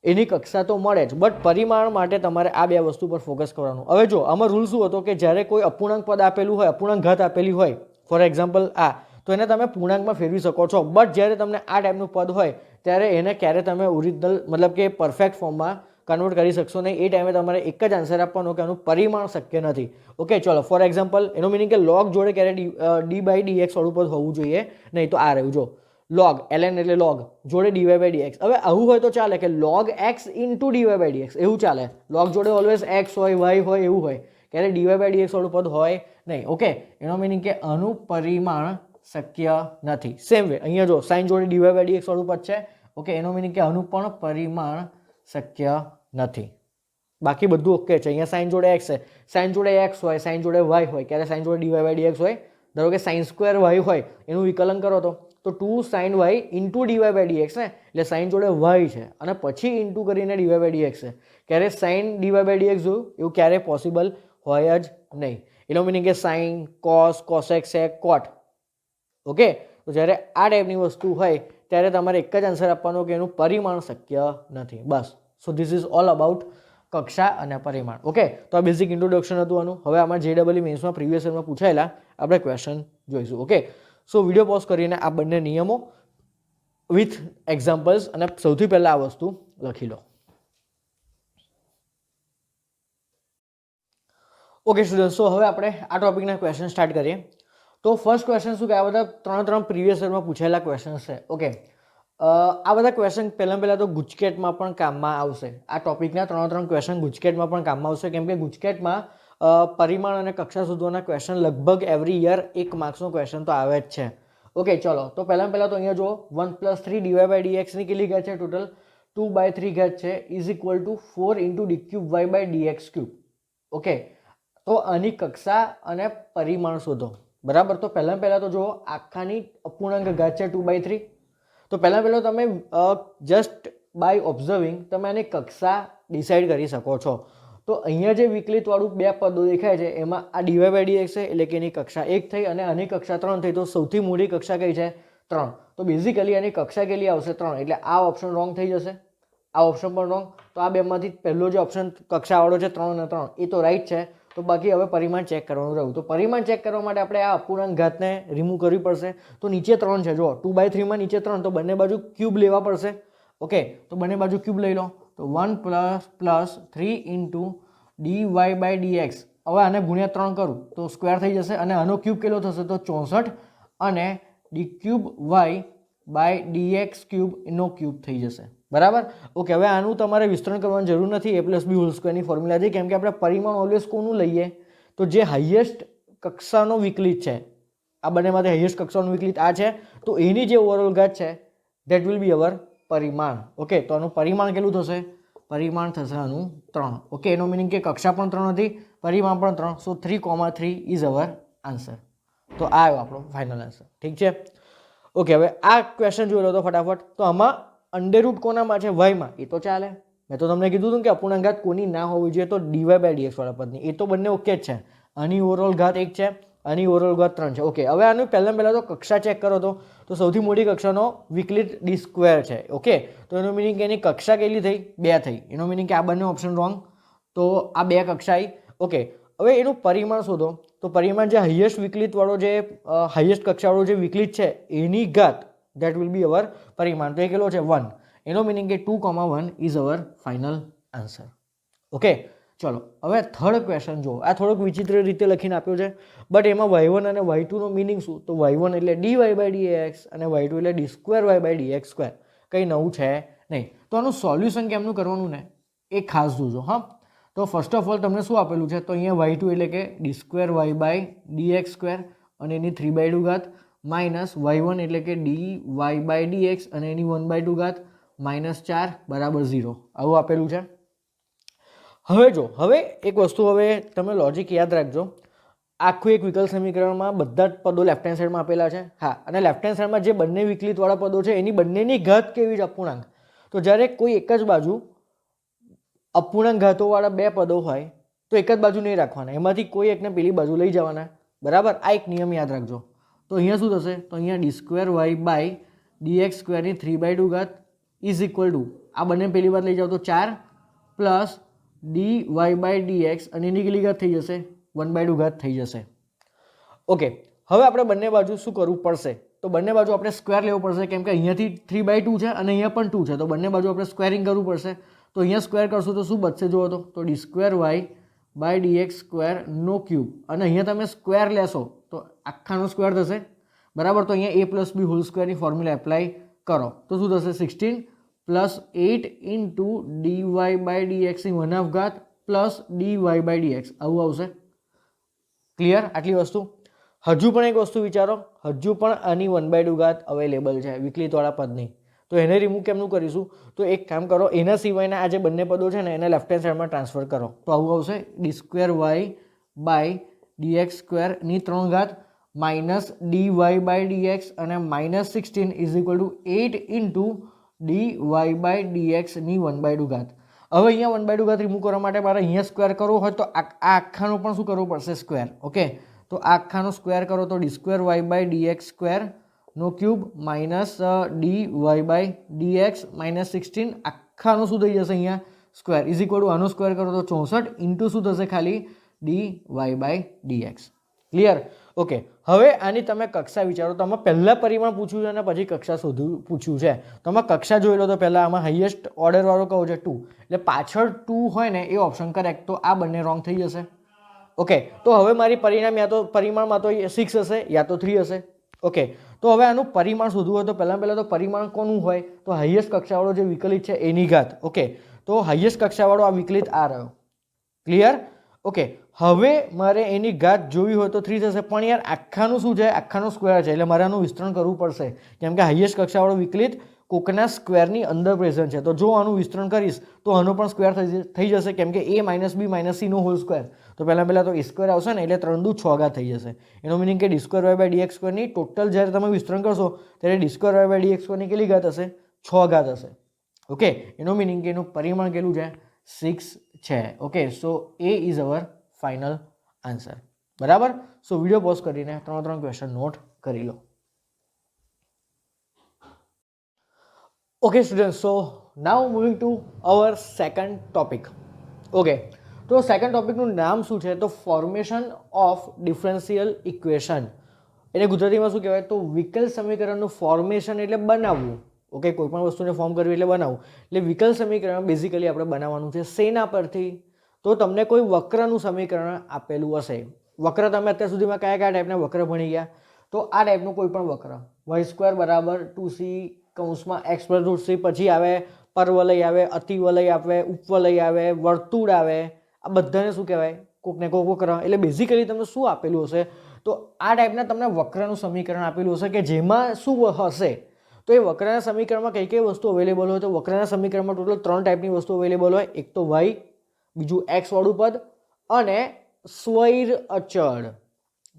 એની કક્ષા તો મળે જ, બટ પરિમાણ માટે તમારે આ 2 વસ્તુ પર ફોકસ કરવાનું. હવે જો આમાં રૂલ શું હતો કે જ્યારે કોઈ અપૂર્ણાંક પદ આપેલું હોય, અપૂર્ણાંક ઘાત આપેલી હોય, ફોર એક્ઝામ્પલ આ, તો એને તમે પૂર્ણાંકમાં ફેરવી શકો છો. બટ જ્યારે તમને આ ટાઈપનું પદ હોય ત્યારે એને ક્યારે તમે ઓરિજિનલ મતલબ કે પરફેક્ટ ફોર્મમાં કન્વર્ટ કરી શકશો નહીં. એ ટાઈમે તમારે એક જ આન્સર આપવાનો કે આનું પરિમાણ શક્ય નથી. ઓકે, ચલો ફોર એક્ઝામ્પલ એનો મિનિંગ કે લોગ જોડે ક્યારે ડી બાય ડીએક્સ વાળું પદ હોવું જોઈએ નહીં. તો આ રહ્યું જો લોગ, ln એટલે લોગ જોડે ડીવાય બાય ડીએક્સ. હવે આવું હોય તો ચાલે કે log x into DY by dx, એવું ચાલે. લોગ જોડે ઓલવેઝ એક્સ હોય, વાય હોય, એવું હોય. ક્યારે ડીવાય બાય ડીએક્સ વાળું પદ હોય નહીં. ઓકે, એનો મિનિંગ કે આનું પરિમાણ શક્ય નથી. સેમ વે અહીંયા જો સાઇન જોડે ડીવાય બાય ડીએક્સ વાળું પદ છે. ઓકે, એનો મિનિંગ કે આનું પણ પરિમાણ શક્ય નથી. બાકી બધું ઓકે છે. અહીંયા સાઇન જોડે એક્સ છે, સાઇન જોડે એક્સ હોય, સાઇન જોડે વાય હોય, ક્યારે સાઇન જોડે ડીવાય બાય ડીએક્સ હોય. ધારો કે સાઇન સ્ક્વેર વાય હોય, એનું વિકલન કરો તો 2 sin y into DY by dx ને, એટલે સાઇન જોડે વાય છે અને પછી ઇન્ટુ કરીને ડીવાય બાય ડીએક્સ છે. ક્યારે સાઇન ડીવાય બાય ડીએક્સ જોયું એવું ક્યારે પોસિબલ હોય જ નહીં. એનો મિનિંગ કે સાઇન, કોસ, કોસેક, સેક, કોટ. ઓકે, તો જ્યારે આ ટાઈપની વસ્તુ હોય ત્યારે તમારે એક જ આન્સર આપવાનો કે એનું પરિમાણ શક્ય નથી. બસ. So this is all about કક્ષા અને પરિમાણ. ઓકે, તો આ બેઝિક ઇન્ટ્રોડક્શન હતું આનું. હવે આમાં JEE મેન્સમાં પ્રીવિયસ યરમાં પૂછાયેલા આપણે ક્વેશ્ચન જોઈશું. ઓકે, સો વિડીયો પોઝ કરીને આ બંને નિયમો વિથ એક્ઝામ્પલ્સ અને સૌથી પહેલાં આ વસ્તુ લખી લો. ઓકે સ્ટુડન્ટ, સો હવે આપણે આ ટોપિકના ક્વેશ્ચન સ્ટાર્ટ કરીએ. તો ફર્સ્ટ ક્વેશ્ચન શું કે આ બધા ત્રણ પ્રીવિયસ યરમાં પૂછેલા ક્વેશ્ચન છે. ઓકે, આ બધા ક્વેશ્ચન પહેલાં તો ગુજકેટમાં પણ કામમાં આવશે. આ ટોપિકના ત્રણ ક્વેશ્ચન ગુજકેટમાં પણ કામમાં આવશે, કેમ કે ગુજકેટમાં પરિમાણ અને કક્ષા શોધવાના ક્વેશ્ચન લગભગ એવરી યર 1 માર્ક્સનો ક્વેશ્ચન તો આવે જ છે. ઓકે, ચલો તો પહેલાં તો અહીંયા જો 1+3 ડીવાય બાય ડીએક્સની કેટલી ઘાત છે? ટોટલ 2/3 ઘાત છે, is equal to 4 into d cube y by dx cube. Okay, તો આની કક્ષા અને પરિમાણ શોધો. બરાબર, તો પહેલાં તો જો આખાની અપૂર્ણાંક ઘાત છે 2/3. તો પહેલાં તમે જસ્ટ બાય ઓબ્ઝર્વિંગ તમે આની કક્ષા ડિસાઇડ કરી શકો છો. તો અહીંયા જે વિકલિતવાળું બે પદો દેખાય છે એમાં આ ડીવાય બાય ડીએક્સ છે, એટલે કે એની કક્ષા 1 થઈ અને આની કક્ષા 3 થઈ. તો સૌથી મોટી કક્ષા કઈ છે? 3. તો બેઝિકલી આની કક્ષા કેટલી આવશે? 3. એટલે આ ઓપ્શન રોંગ થઈ જશે, આ ઓપ્શન પણ રોંગ. તો આ બેમાંથી પહેલો જે ઓપ્શન કક્ષાવાળો છે 3 અને 3 એ તો રાઈટ છે. તો બાકી હવે પરિમાણ ચેક કરવાનું રહ્યું. તો પરિમાણ ચેક કરવા માટે આપણે આ અપૂર્ણાંક ઘાતને રિમૂવ કરવી પડશે. તો નીચે 3 છે, જો 2/3 માં નીચે 3, તો બંને બાજુ ક્યુબ લેવા પડશે. ઓકે, તો બંને બાજુ ક્યુબ લઈ લો. તો 1 + 3 ઇન્ટુ dy બાય dx. હવે આને ગુણ્યા 3 કરું તો સ્ક્વેર થઈ જશે અને આનો ક્યુબ કેટલો થશે? તો 64 અને d cube y by dx cube એનો ક્યુબ થઈ જશે. બરાબર. ઓકે, હવે આનું તમારે વિસ્તરણ કરવાની જરૂર નથી. a+b² ની ફોર્મ્યુલાથી, કેમ કે આપણે પરિમાણ ઓલવેઝ કોનું લઈએ? તો જે હાઈએસ્ટ કક્ષાનો વિકલિત છે, આ બંનેમાંથી હાઈએસ્ટ કક્ષાનો વિકલિત આ છે, તો એની જે ઓવરઓલ ઘાત છે ધેટ વિલ બી અવર પરિમાણ. ઓકે, તો આનું પરિમાણ કેટલું થશે? પરિમાણ થશે આનું 3. ઓકે, એનો મિનિંગ કે કક્ષા પણ 3 હતી, પરિમાણ પણ 3. સો 3,3 ઇઝ અવર આન્સર. તો આ આવ્યો આપણો ફાઇનલ આન્સર. ઠીક છે. ઓકે, હવે આ ક્વેશ્ચન જોઈ લો તો ફટાફટ. તો આમાં અંડરરૂટ કોનામાં છે? વાયમાં. એ તો ચાલે. મેં તો તમને કીધું હતું કે અપૂર્ણાંક ઘાત કોની ના હોવી જોઈએ? તો ડીવાય બાય ડીએક્સ વાળા પદની. એ તો બંને ઓકે જ છે. આની ઓવરઓલ ઘાત 1 છે, આની ઓવરઓલ ઘાત 3 છે. ઓકે, હવે આનું પહેલાં તો કક્ષા ચેક કરો તો સૌથી મોટી કક્ષાનો વિકલિત d² છે. ઓકે, તો એનો મિનિંગ કે એની કક્ષા કેટલી થઈ? 2 થઈ. એનો મિનિંગ કે આ બંને ઓપ્શન રોંગ. તો આ 2 કક્ષા આવી. ઓકે, હવે એનું પરિમાણ શોધો. તો પરિમાણ જે હાઈએસ્ટ વિકલિતવાળો જે હાઈએસ્ટ કક્ષાવાળો જે વિકલિત છે એની ઘાત, ધેટ વિલ બી અવર પરિમાણ. તો એ કેટલો છે? 1. એનો મિનિંગ કે 2,1 is our final answer. Okay, ચલો હવે થર્ડ ક્વેશ્ચન જુઓ. આ થોડોક વિચિત્ર રીતે લખીને આપ્યો છે, બટ એમાં y1 અને y2 નો મિનિંગ શું? તો y1 એટલે dy બાય dx અને y2 એટલે d² y બાય dx². કંઈ નવું છે નહીં. તો આનું સોલ્યુશન કેમનું કરવાનું ને એ ખાસ જોજો. હા, તો ફર્સ્ટ ઓફ ઓલ તમને શું આપેલું છે? તો અહીંયા y2 એટલે કે d² y બાય dx² અને એની 3/2 ઘાત માઇનસ y1 એટલે કે dy બાય dx અને એની 1/2 ઘાત -4 બરાબર 0. આવું આપેલું છે. હવે જો હવે એક વસ્તુ હવે તમે લોજિક યાદ રાખજો. આખું એક વિકલ સમીકરણમાં બધા જ પદો લેફ્ટ હેન્ડ સાઈડમાં આપેલા છે. હા, અને લેફ્ટ હેન્ડ સાઈડમાં જે બંને વિકલિતવાળા પદો છે એની બંનેની ઘાત કેવી છે? અપૂર્ણાંક. તો જ્યારે કોઈ એક જ બાજુ અપૂર્ણાંક ઘાતોવાળા બે પદો હોય તો એક જ બાજુ નહીં રાખવાના, એમાંથી કોઈ એકને પેલી બાજુ લઈ જવાના. બરાબર, આ એક નિયમ યાદ રાખજો. તો અહીંયા શું થશે? તો અહીંયા d² y બાય dx² ની 3/2 ઘાત ઇઝ ઇક્વલ ટુ આ બંને પેલી બાજુ લઈ જાઓ તો 4 પ્લસ dy બાય dx અને એની કેટલી ઘાત થઈ જશે? 1/2 ઘાત થઈ જશે. ઓકે, હવે આપણે બંને બાજુ શું કરવું પડશે? તો બંને બાજુ આપણે સ્ક્વેર લેવું પડશે, કેમ કે અહીંયાથી 3/2 છે અને અહીંયા પણ 2 છે. તો બંને બાજુ આપણે સ્ક્વેરિંગ કરવું પડશે. તો અહીંયા સ્ક્વેર કરશો તો શું બચશે જુઓ તો D square Y by DX સ્ક્વેરનો ક્યુબ, અને અહીંયા તમે સ્ક્વેર લેશો તો આખાનો સ્ક્વેર થશે, બરાબર. તો અહીંયા a પ્લસ બી હોલ સ્ક્વેરની ફોર્મ્યુલા એપ્લાય કરો તો શું થશે 16 plus 8 into dy by dx ની 1/2 પ્લસ dy બાય dx આવું આવશે. ક્લિયર આટલી વસ્તુ. હજુ પણ એક વસ્તુ વિચારો, હજુ પણ આની 1/2 અવેલેબલ છે વિકલિતવાળા પદની, તો એને રિમૂવ કેમનું કરીશું? તો એક કામ કરો, એના સિવાયના આ જે બંને પદો છે ને એને લેફ્ટ હેન્ડ સાઈડમાં ટ્રાન્સફર કરો તો આવું આવશે D square Y by DX સ્ક્વેરની 3 માઇનસ dy બાય dx અને minus 16 is equal to 8 into dy by dx ની 1/2. હવે અહીંયા 1/2 રિમૂવ કરવા માટે મારે અહીંયા સ્ક્વેર કરવો હોય તો આ આખાનો પણ શું કરવું પડશે? સ્ક્વેર. ઓકે, તો આ આખાનો સ્ક્વેર કરો તો D square Y by DX સ્ક્વેરનો cube minus dy by dx minus 16 આખાનો શું થઈ જશે અહીંયા? સ્ક્વેર ઇઝ ઇક્વલ ટુ આનો સ્ક્વેર કરો તો 64 ઇન્ટુ શું થશે? ખાલી dy by dx. Clear? Okay, હવે આની તમે કક્ષા વિચારો. તો આમાં પહેલાં પરિમાણ પૂછ્યું છે અને પછી કક્ષા શોધવું પૂછ્યું છે. તો આમાં કક્ષા જોઈ લો તો પહેલાં આમાં હાઈએસ્ટ ઓર્ડરવાળો કયો છે? 2. એટલે પાછળ 2 હોય ને એ ઓપ્શન કરેક્ટ, તો આ બંને રોંગ થઈ જશે. ઓકે, તો હવે મારી પરિણામ યા તો પરિમાણમાં તો 6 હશે યા તો 3 હશે. ઓકે, તો હવે આનું પરિમાણ શોધવું હોય તો પહેલાં તો પરિમાણ કોનું હોય? તો હાઈએસ્ટ કક્ષાવાળો જે વિકલિત છે એની ઘાત. ઓકે, તો હાઈએસ્ટ કક્ષાવાળો આ વિકલિત આ રહ્યો. ક્લિયર? ઓકે, હવે મારે એની ઘાત જોવી હોય તો 3 થશે, પણ યાર આખાનું શું છે? આખાનો સ્ક્વેર છે એટલે મારે આનું વિસ્તરણ કરવું પડશે, કેમ કે હાઈએસ્ટ કક્ષાવાળો વિકલિત કોકના સ્ક્વેરની અંદર પ્રેઝન્ટ છે. તો જો આનું વિસ્તરણ કરીશ તો આનો પણ સ્ક્વેર થઈ જશે, કેમ કે a માઇનસ બી માઇનસ સીનો હોલ સ્ક્વેર. તો પહેલાં તો a સ્ક્વેર આવશે ને એટલે 3 દુ 6 થઈ જશે. એનો મિનિંગ કે D square Y by DX સ્ક્વેરની ટોટલ જ્યારે તમે વિસ્તરણ કરશો ત્યારે D square Y by DX સ્ક્વેરની કેટલી ઘાત હશે? 6 હશે. ઓકે, એનો મિનિંગ કે એનું પરિમાણ કેટલું છે? 6 છે. Okay, so a is our final answer. બરાબર. સો વિડીયો પોઝ કરીને 3 ક્વેશ્ચન નોટ કરી લો. Okay student, so now moving to our second topic. Okay, તો સેકન્ડ ટોપિકનું નામ શું છે? તો ફોર્મેશન ઓફ ડિફરન્શિયલ ઇક્વેશન. એટલે ગુજરાતીમાં શું કહેવાય? તો વિકલ સમીકરણનું ફોર્મેશન એટલે બનાવવું. ઓકે, કોઈ પણ વસ્તુને ફોર્મ કરવી એટલે બનાવવું. એટલે વિકલ સમીકરણ બેઝિકલી આપણે બનાવવાનું છે શેના પરથી? તો તમને કોઈ વક્રનું સમીકરણ આપેલું હશે. વક્ર તમે અત્યાર સુધીમાં કયા ટાઈપના વક્ર ભણી ગયા? તો આ ટાઈપનું કોઈ પણ વક્ર, y² બરાબર 2c કૌંસમાં x પ્લસ રૂટ c, પછી આવે પરવલય આવે, અતિવલય આવે, ઉપવલય આવે, વર્તુળ આવે. આ બધાને શું કહેવાય? કોકને કોક વક્ર. એટલે બેઝિકલી તમને શું આપેલું હશે? તો આ ટાઈપના તમને વક્રનું સમીકરણ આપેલું હશે કે જેમાં શું હશે? તો એ વક્રના સમીકરણમાં કઈ કઈ વસ્તુ અવેલેબલ હોય? તો વક્રના સમીકરણમાં ટોટલ 3 ટાઈપની વસ્તુ અવેલેબલ હોય. એક તો y, બીજું x વાળું પદ અને સ્વૈર અચળ.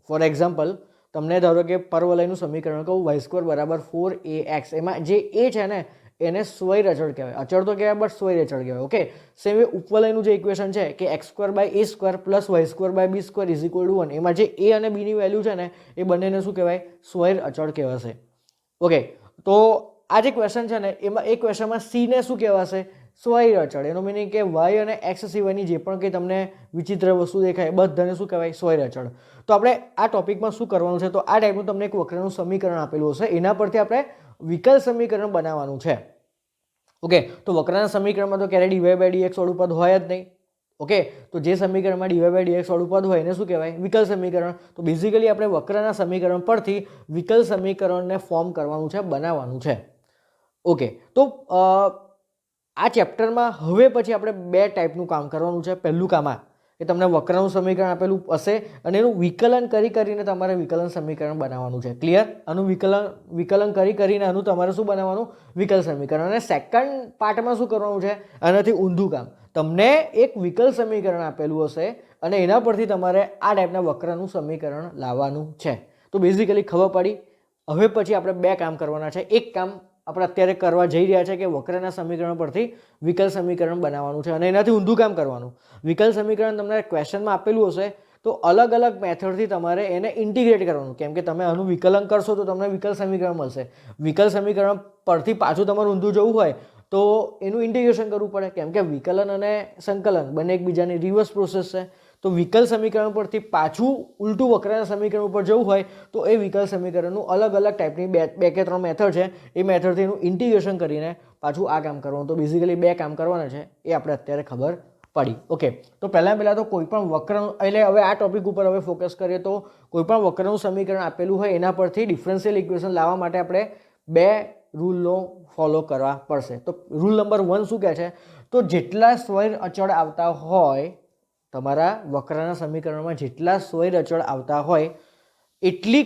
ફોર એક્ઝામ્પલ, તમને ધારો કે પરવલયનું સમીકરણ કહું y² બરાબર 4ax, એમાં જે a છે ને એને સ્વૈર અચળ કહેવાય. અચળ તો કહેવાય બટ સ્વૈર અચળ કહેવાય. ઓકે, સેમ ઉપવલયનું જે ઇક્વેશન છે કે x² by a² plus y² by b² is equal to 1, એમાં જે a અને b ની વેલ્યુ છે ને એ બંનેને શું કહેવાય? સ્વૈર અચળ કહેવાશે. ઓકે, તો આ જે ક્વેશ્ચન છે ને એમાં એક ક્વેશ્ચનમાં c ને શું કહેવાશે? સ્વૈર અચળ. એનો મિનિંગ કે y અને x સિવાયની જે પણ કંઈ તમને વિચિત્ર વસ્તુ દેખાય બધાને શું કહેવાય? સ્વૈર અચળ. તો આપણે આ ટોપિકમાં શું કરવાનું છે? તો આ ટાઈપનું તમને એક વક્રનું સમીકરણ આપેલું હશે, એના પરથી આપણે વિકલ સમીકરણ બનાવવાનું છે. ઓકે, તો વક્રના સમીકરણમાં તો ક્યારે dy બાય dx વાળું પદ હોય જ નહીં. ઓકે, તો જે સમીકરણમાં dy બાય dx વાળું પદ હોય એને શું કહેવાય? વિકલ સમીકરણ. તો બેઝિકલી આપણે વક્રના સમીકરણ પરથી વિકલ સમીકરણને ફોર્મ કરવાનું છે, બનાવવાનું છે. ઓકે, તો આ ચેપ્ટરમાં હવે પછી આપણે 2 ટાઈપનું કામ કરવાનું છે. પહેલું કામ આ કે તમને વક્રનું સમીકરણ આપેલું હશે અને એનું વિકલન કરીને તમારે વિકલન સમીકરણ બનાવવાનું છે. ક્લિયર? આનું વિકલન કરીને આનું તમારે શું બનાવવાનું? વિકલ સમીકરણ. અને સેકન્ડ પાર્ટમાં શું કરવાનું છે? આનાથી ઊંધું કામ. તમને એક વિકલ સમીકરણ આપેલું હશે અને એના પરથી તમારે આ ટાઈપના વક્રનું સમીકરણ લાવવાનું છે. તો બેઝિકલી ખબર પડી. હવે પછી આપણે 2 કામ કરવાના છે. એક કામ આપણે અત્યારે કરવા જઈ રહ્યા છે કે વક્રના સમીકરણ પરથી વિકલ સમીકરણ બનાવવાનું છે અને એનાથી ઊંધું કામ કરવાનું. વિકલ સમીકરણ તમને ક્વેશ્ચનમાં આપેલું હશે તો અલગ અલગ મેથડથી તમારે એને ઇન્ટિગ્રેટ કરવાનું, કેમ કે તમે આનું વિકલન કરશો તો તમને વિકલ સમીકરણ મળશે. વિકલ સમીકરણ પરથી પાછું તમારે ઊંધું જવું હોય તો એનું ઇન્ટિગ્રેશન કરવું પડે, કેમ કે વિકલન અને સંકલન બંને એકબીજાની રિવર્સ પ્રોસેસ છે. તો વિકલ સમીકરણ પરથી પાછું ઉલટું વક્રના સમીકરણ ઉપર જવું હોય તો એ વિકલ સમીકરણનું અલગ અલગ ટાઈપની 2 કે 3 મેથડ છે. એ મેથડથી એનું ઇન્ટિગ્રેશન કરીને પાછું આ કામ કરવાનું. તો બેઝિકલી 2 કામ કરવાના છે એ આપણે અત્યારે ખબર પડી. ઓકે, તો પહેલાં તો કોઈ પણ વક્રનું, એટલે હવે આ ટોપિક ઉપર હવે ફોકસ કરીએ તો કોઈ પણ વક્રનું સમીકરણ આપેલું હોય એના પરથી ડિફરન્શિયલ ઇક્વેશન લાવવા માટે આપણે 2 રૂલનો ફોલો કરવા પડશે. તો રૂલ નંબર 1 શું કહે છે? તો જેટલા સ્વૈર અચળ આવતા હોય તમારા વક્રના સમીકરણમાં, જેટલા સ્વૈર અચળ આવતા હોય એટલી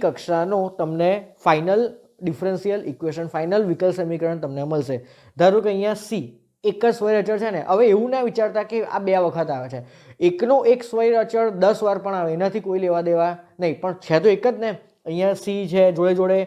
કક્ષાનો તમને ફાઇનલ ડિફરન્શિયલ ઇક્વેશન, ફાઇનલ વિકલ સમીકરણ તમને મળશે. ધારો કે અહીંયા સી એક જ સ્વૈર અચળ છે ને. હવે એવું ના વિચારતા કે આ 2 વખત આવે છે. એકનો એક સ્વૈર અચળ 10 વાર પણ આવે, એનાથી કોઈ લેવા દેવા નહીં, પણ છે તો એક જ ને. અહીંયા સી છે, જોડે જોડે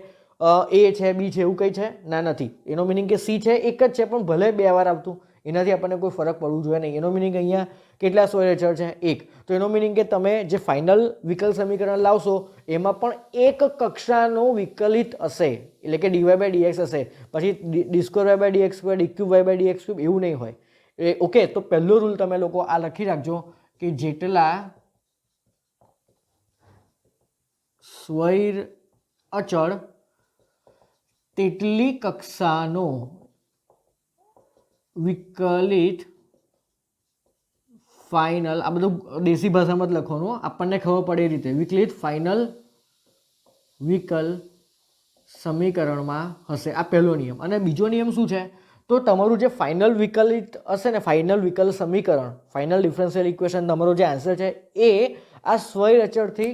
એ છે, બી છે, એવું કંઈ છે ના નથી. એનો મિનિંગ કે સી છે એક જ છે, પણ ભલે 2 વાર આવતું એનાથી આપણને કોઈ ફરક પડવું જોઈએ નહીં. એનો મિનિંગ અહીંયા કેટલા સ્વૈર અચળ છે? 1. તો એનો મિનિંગ કે તમે જે ફાઇનલ વિકલ સમીકરણ લાવશો એમાં પણ એક કક્ષાનો વિકલિત હશે, એટલે કે dy/dx હશે. પછી d2y/dx2, dq/dx3 એવું નહીં હોય. ઓકે, તો પહેલો રૂલ તમે લોકો આ લખી રાખજો કે જેટલા સ્વૈર અચળ તેટલી કક્ષાનો વિકલિત ફાઇનલ, આ બધું દેશી ભાષામાં જ લખવાનું, આપણને ખબર પડે એ રીતે, વિકલિત ફાઇનલ વિકલ સમીકરણમાં હશે. આ પહેલો નિયમ. અને બીજો નિયમ શું છે? તો તમારું જે ફાઇનલ વિકલિત હશે ને, ફાઇનલ વિકલ સમીકરણ, ફાઇનલ ડિફરન્શિયલ ઇક્વેશન, તમારો જે આન્સર છે એ આ સ્વૈર અચળથી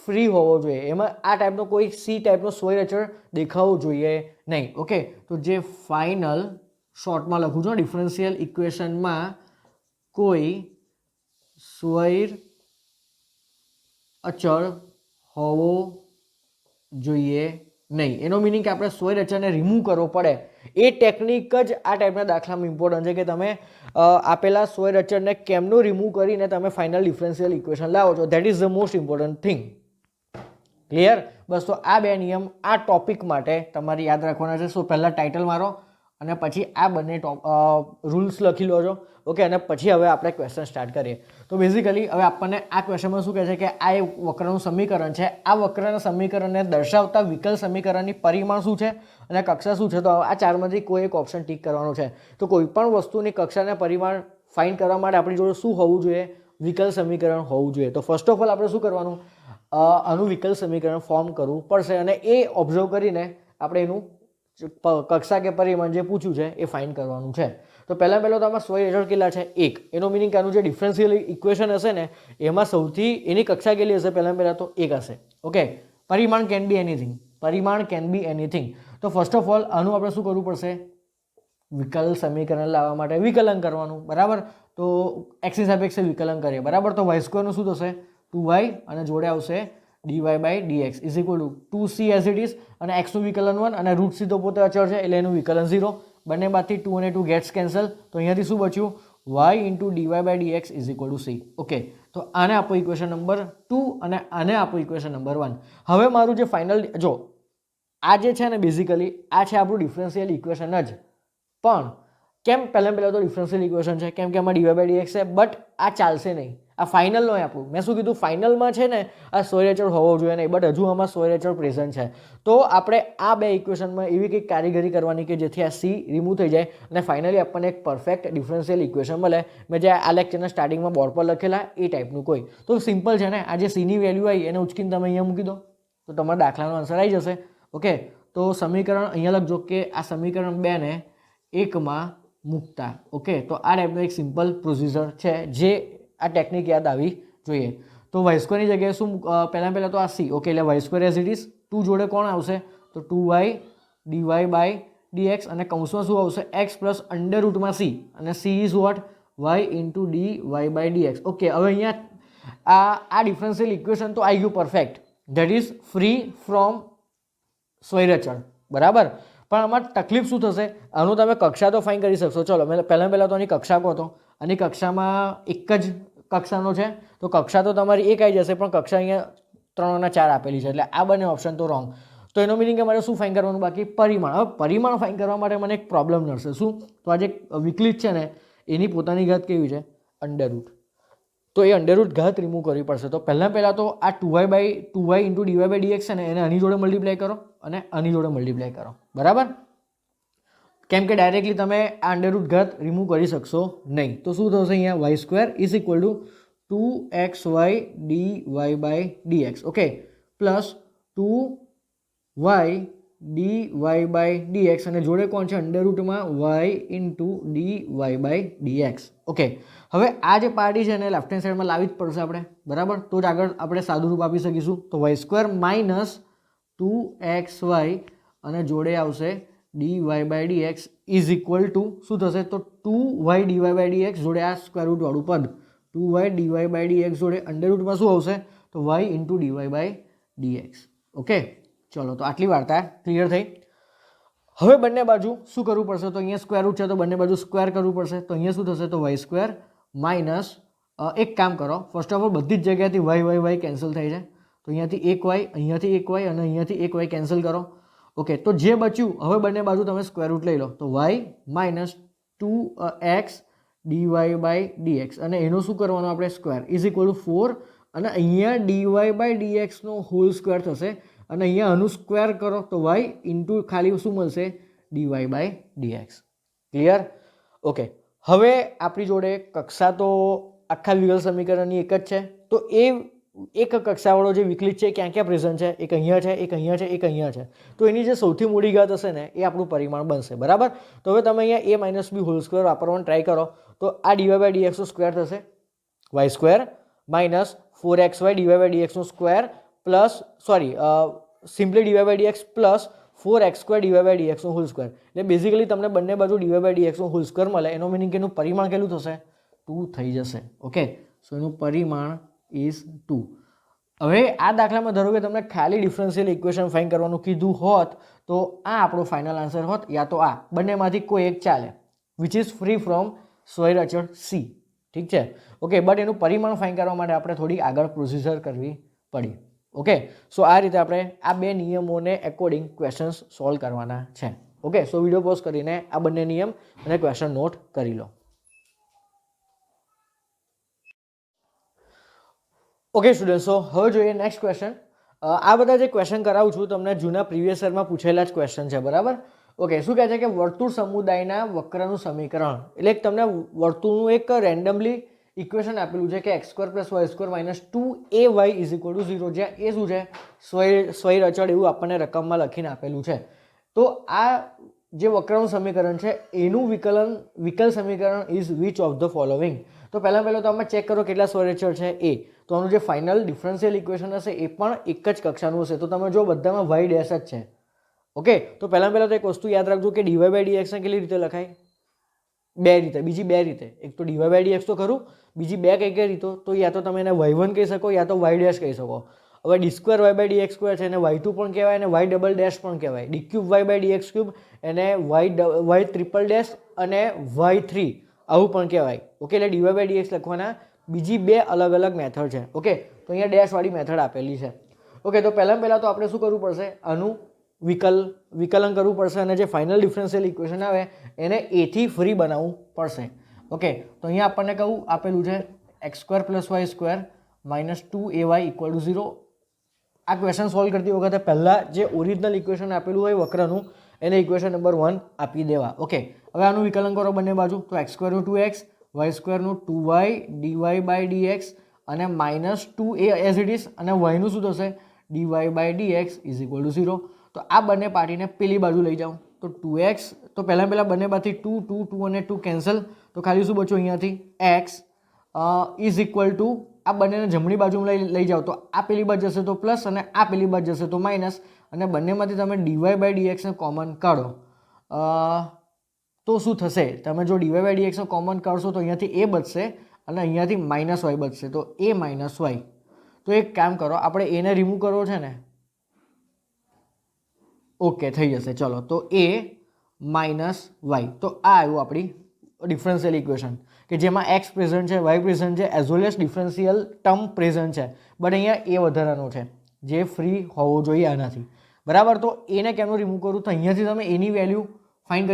ફ્રી હોવો જોઈએ. એમાં આ ટાઈપનો કોઈ સી ટાઈપનો સ્વૈર અચળ દેખાવો જોઈએ નહીં. ઓકે, તો જે ફાઇનલ, શોર્ટમાં લખું છું, ડિફરન્શિયલ ઇક્વેશનમાં કોઈ સ્વૈર અચળ હોવો જોઈએ નહીં. એનો મિનિંગ કે આપણે સ્વૈર અચળને રિમૂવ કરવો પડે. એ ટેકનિક જ આ ટાઈપના દાખલામાં ઇમ્પોર્ટન્ટ છે કે તમે આપેલા સ્વૈર અચળને કેમનું રિમૂવ કરીને તમે ફાઇનલ ડિફરન્શિયલ ઇક્વેશન લાવો છો. That is the most important thing. Clear? બસ, તો આ 2 નિયમ આ ટોપિક માટે તમારે યાદ રાખવાના છે. સો પહેલાં ટાઇટલ મારો અને પછી આ બંને રૂલ્સ લખી લો છો. ઓકે, અને પછી હવે આપણે ક્વેશ્ચન સ્ટાર્ટ કરીએ. તો બેઝિકલી હવે આપણને આ ક્વેશ્ચનમાં શું કહે છે કે આ એક વક્રનું સમીકરણ છે. આ વક્રના સમીકરણને દર્શાવતા વિકલ સમીકરણની પરિમાણ શું છે અને કક્ષા શું છે? તો આ 4માંથી કોઈ એક ઓપ્શન ટીક કરવાનો છે. તો કોઈ પણ વસ્તુની કક્ષાને પરિમાણ ફાઇન્ડ કરવા માટે આપણી જોડે શું હોવું જોઈએ? વિકલ સમીકરણ હોવું જોઈએ. તો ફર્સ્ટ ઓફ ઓલ આપણે શું કરવાનું? આનું વિકલ સમીકરણ ફોર્મ કરવું પડશે અને એ ઓબ્ઝર્વ કરીને આપણે એનું કક્ષા કે પરિમાણ જે પૂછ્યું છે એ ફાઇન્ડ કરવાનું છે. તો પહેલાં તો આમાં સ્વૈર અચળ કેટલા છે? 1. એનો મિનિંગ કે આનું જે ડિફરન્શિયલ ઇક્વેશન હશે ને એમાં સૌથી એની કક્ષા કેટલી હશે? પહેલાં તો 1 હશે. ઓકે, પરિમાણ કેન બી એનીથિંગ. પરિમાણ કેન બી એનીથિંગ. તો ફર્સ્ટ ઓફ ઓલ આનું આપણે શું કરવું પડશે? વિકલ સમીકરણ લાવવા માટે વિકલન કરવાનું. બરાબર? તો x ની સાપેક્ષે વિકલન કરીએ. બરાબર? તો y² નું શું થશે? 2y અને જોડે આવશે dy/dx is equal two 2c as it is, અને x નું વિકલન 1 અને રૂટ c તો પોતે અચળ છે એટલે એનું વિકલન 0. બંને બાદથી 2 અને 2 ગેટ્સ કેન્સલ. તો અહીંયાથી શું બચ્યું? y dy/dx is equal two c. Okay, તો આને આપો ઇક્વેશન નંબર 2 અને આને આપો ઇક્વેશન નંબર 1. હવે મારું જે ફાઇનલ, જો આ જે છે ને બેઝિકલી આ છે આપણું ડિફરન્શિયલ ઇક્વેશન જ. પણ કેમ? પહેલાં તો ડિફરન્શિયલ ઇક્વેશન છે કેમ કે આમાં dy/dx છે, બટ આ ચાલશે નહીં. આ ફાઇનલ નો આપણું, મેં શું કીધું, ફાઇનલમાં છે ને આ સ્વૈર અચળ હોવો જોઈએ નહીં, બટ હજુ આમાં સ્વૈર અચળ પ્રેઝન્ટ છે. તો આપણે આ 2 ઇક્વેશનમાં એવી કંઈક કારીગરી કરવાની કે જેથી આ સી રિમૂવ થઈ જાય અને ફાઇનલી આપણને એક પરફેક્ટ ડિફરન્શિયલ ઇક્વેશન મળે. મેં જે આ લેક્ચરના સ્ટાર્ટિંગમાં બોર્ડ પર લખેલા એ ટાઈપનું કોઈ. તો સિમ્પલ છે ને, આ જે સીની વેલ્યુ આવી એને ઉચકીને તમે અહીંયા મૂકી દો તો તમારા દાખલાનો આન્સર આવી જશે. ઓકે, તો સમીકરણ અહીંયા લખજો કે આ સમીકરણ 2 ને 1માં મૂકતા. ઓકે, તો આ ટાઈપનો એક સિમ્પલ પ્રોસિજર છે જે આ ટેકનિક યાદ આવી જોઈએ. તો y² ની જગ્યાએ શું? પહેલાં તો આ c. ઓકે, એટલે y² એઝ ઇટ ઇઝ. 2 જોડે કોણ આવશે? તો 2y dy/dx અને કૌંસમાં શું આવશે? x પ્લસ અંડર રૂટમાં c અને c is what? y into dy/dx. Okay, હવે અહીંયા આ ડિફરન્શિયલ ઇક્વેશન તો આવી ગયું perfect. That is free from સ્વૈર અચળ. બરાબર? પણ આમાં તકલીફ શું થશે? આનું તમે કક્ષા તો ફાઇન કરી શકશો. ચલો, પહેલાં તો આની કક્ષા કહો. તો આની કક્ષામાં એક જ કક્ષાનો છે તો કક્ષા તો તમારી 1 આવી જશે, પણ કક્ષા અહીંયા 3 અને 4 આપેલી છે એટલે આ બંને ઓપ્શન તો રોંગ. તો એનો મિનિંગ કે મારે શું ફાઇન કરવાનું બાકી? પરિમાણ. હવે પરિમાણ ફાઇન કરવા માટે મને એક પ્રોબ્લેમ નડશે. શું? તો આ જે વિકલિત છે ને એની પોતાની ઘાત કેવી છે? અંડરરૂટ. તો એ અંડરરૂટ ઘાત રિમૂવ કરવી પડશે. તો પહેલાં તો આ 2y ઇન્ટુ dy/dx છે ને એને આની જોડે મલ્ટીપ્લાય કરો અને આની જોડે મલ્ટીપ્લાય કરો. બરાબર? કેમ કે ડાયરેક્ટલી તમે આ અંડરરૂટ ઘાત રિમૂવ કરી શકશો નહીં. તો શું થશે અહીંયા y square is equal to 2xy dy by dx. Okay, plus 2y dy by dx અને જોડે કોણ છે અંડરરૂટમાં y into dy by dx. Okay, હવે આ જે પાર્ટી છે એને લેફ્ટ હેન્ડ સાઈડમાં લાવી જ પડશે આપણે, બરાબર? તો જ આગળ આપણે સાદું રૂપ આપી શકીશું. તો વાય સ્ક્વેર માઇનસ 2xy અને જોડે આવશે dy by dx is equal to શું થશે? તો 2y dy બાય dx જોડે આ સ્ક્વેર રૂટ વાળું પદ 2y dy બાય dx જોડે અંડરરૂટમાં શું આવશે? તો y into dy by dx. Okay, ચલો તો આટલી વાર્તા ક્લિયર થઈ. હવે બંને બાજુ શું કરવું પડશે? તો અહીંયા સ્ક્વેર રૂટ છે તો બંને બાજુ સ્ક્વેર કરવું પડશે. તો અહીંયા શું થશે? તો વાય સ્ક્વેર માઇનસ એક કામ કરો, ફર્સ્ટ ઓફ ઓલ બધી જ જગ્યાએથી વાય કેન્સલ થાય છે. તો અહીંયાથી એક વાય, અહીંયાથી એક વાય અને અહીંયાથી એક વાય કેન્સલ કરો. ઓકે, તો જે બચ્યું હવે બંને બાજુ તમે સ્ક્વેર રૂટ લઈ લો. તો y minus 2x dy by dx અને એનો શું કરવાનો આપણે? સ્ક્વેર ઇઝ ઇક્વલ ટુ 4 અને અહીંયા dy બાય dx નો હોલ સ્ક્વેર થશે અને અહીંયા આનું સ્ક્વેર કરો તો y ઇન્ટુ ખાલી શું મળશે? dy by dx. Clear? Okay, હવે આપણી જોડે કક્ષા તો આખા વિકલ સમીકરણની એક જ છે. તો એ એક કક્ષાવાળો જે વિકલિત છે ક્યાં ક્યાં પ્રેઝન્ટ છે? એક અહીંયા છે, એક અહીંયા છે, એક અહીંયા છે. તો એની જે સૌથી મોટી ઘાત હશે ને એ આપણું પરિમાણ બનશે, બરાબર? તો હવે તમે અહીંયા a minus B whole square વાપરવાનો ટ્રાય કરો તો આ dy બાય dx નો સ્ક્વેર થશે Y square minus 4xy dy by dx નો square plus simply dy by dx plus 4x² dy by dx નો હોલ સ્ક્વેર. એટલે બેઝિકલી તમને બંને બાજુ dy બાય dx નો હોલ સ્ક્વેર મળે. એનો મિનિંગ કે એનું પરિમાણ કેટલું થશે? 2 થઈ જશે. ઓકે, સો એનું પરિમાણ ઇઝ 2. હવે આ દાખલામાં ધારો કે તમને ખાલી ડિફરન્શિયલ ઇક્વેશન ફાઇન્ડ કરવાનું કીધું હોત તો આ આપણો ફાઇનલ આન્સર હોત, યા તો આ બંનેમાંથી કોઈ એક ચાલે, વિચ ઇઝ ફ્રી ફ્રોમ સ્વૈર અચળ સી. ઠીક છે? ઓકે, બટ એનું પરિમાણ ફાઇન્ડ કરવા માટે આપણે થોડી આગળ પ્રોસિજર કરવી પડી. ઓકે, સો આ રીતે આપણે આ બે નિયમોને એકોર્ડિંગ ક્વેશ્ચન્સ સોલ્વ કરવાના છે. ઓકે, સો વિડીયો પોઝ કરીને આ બંને નિયમ અને ક્વેશ્ચન નોટ કરી લો. ઓકે સ્ટુડન્ટ્સો, હવે જોઈએ નેક્સ્ટ ક્વેશ્ચન. આ બધા જે ક્વેશ્ચન કરાવું છું તમને જૂના પ્રીવિયસ યરમાં પૂછેલા જ ક્વેશ્ચન છે, બરાબર? ઓકે, શું કહે છે કે વર્તુળ સમુદાયના વક્રનું સમીકરણ, એટલે તમને વર્તુળનું એક રેન્ડમલી ઇક્વેશન આપેલું છે કે x² + y² - 2ay is equal to 0, જ્યાં એ શું છે? સ્વૈર અચળ એવું આપણને રકમમાં લખીને આપેલું છે. તો આ જે વક્રનું સમીકરણ છે એનું વિકલ સમીકરણ is which of the following? તો પહેલાં તો આમાં ચેક કરો કેટલા સ્વૈર અચળ છે એ. તો આનું જે ફાઇનલ ડિફરન્શિયલ ઇક્વેશન હશે એ પણ એક જ કક્ષાનું હશે. તો તમે જો બધામાં y ડેશ જ છે. ઓકે, તો પહેલાં તો એક વસ્તુ યાદ રાખજો કે dy બાય dx ને કેટલી રીતે લખાય? બે રીતે. બીજી બે રીતે, એક તો dy બાય dx તો ખરું, બીજી બે કઈ કઈ રીતો? તો યા તો તમે એને y1 કહી શકો યા તો y ડેશ કહી શકો. હવે d² y by dx square છે એને y2 પણ કહેવાય અને y ડબલ ડેશ પણ કહેવાય. d³ y by dx cube એને y ટ્રિપલ ડેશ અને y3 આવું પણ કહેવાય. ઓકે, એટલે dy બાય dx લખવાના બીજી બે અલગ અલગ મેથડ છે. ઓકે, તો અહીંયા ડેશવાળી મેથડ આપેલી છે. ઓકે, તો પહેલાં તો આપણે શું કરવું પડશે? આનું વિકલન કરવું પડશે અને જે ફાઇનલ ડિફરન્શિયલ ઇક્વેશન આવે એને એથી ફ્રી બનાવવું પડશે. ઓકે, તો અહીંયા આપણને કહું આપેલું છે x² + y² - 2ay equal to 0. આ ક્વેશ્ચન સોલ્વ કરતી વખતે પહેલાં જે ઓરિજિનલ ઇક્વેશન આપેલું હોય વક્રનું એને ઇક્વેશન નંબર 1 આપી દેવા. ઓકે, હવે આનું વિકલન કરો બંને બાજુ. તો x² નું 2x, y² નું 2y dy બાય dx અને -2a એઝ ઇટ ઇઝ અને y નું શું થશે? dy by dx is equal to 0. તો આ બંને પાર્ટીને પેલી બાજુ લઈ જાઓ. તો 2x, તો પહેલાં બંને બાજુથી 2 2 2 અને 2 કેન્સલ. તો ખાલી શું બચ્યું અહીંયાથી? x ઇઝ ઇક્વલ ટુ આ બંનેને જમણી બાજુ લઈ જાઓ તો આ પેલી બાજુ જશે તો પ્લસ અને આ પેલી બાજુ જશે તો માઇનસ અને બંનેમાંથી તમે dy બાય dx ને કોમન કાઢો તો શું થશે? તમે જો dy બાય dx ને કોમન કાઢશો તો અહીંયાથી a બચશે અને અહીંયાથી -y બચશે. તો a - y. તો એક કામ કરો, આપણે a ને રિમૂવ કરવો છે ને. ઓકે, થઈ જશે. ચલો, તો a - y. તો આ આવ્યું આપણી ડિફરન્શિયલ ઇક્વેશન કે જેમાં x પ્રેઝન્ટ છે, y પ્રેઝન્ટ છે, as well as differential term present છે. બટ અહીંયા a વધારાનો છે જે ફ્રી હોવો જોઈએ આનાથી, બરાબર? તો a ને કેમનું રિમૂવ કરું? તો અહીંયાથી તમે એની વેલ્યુ ફાઇન્ડ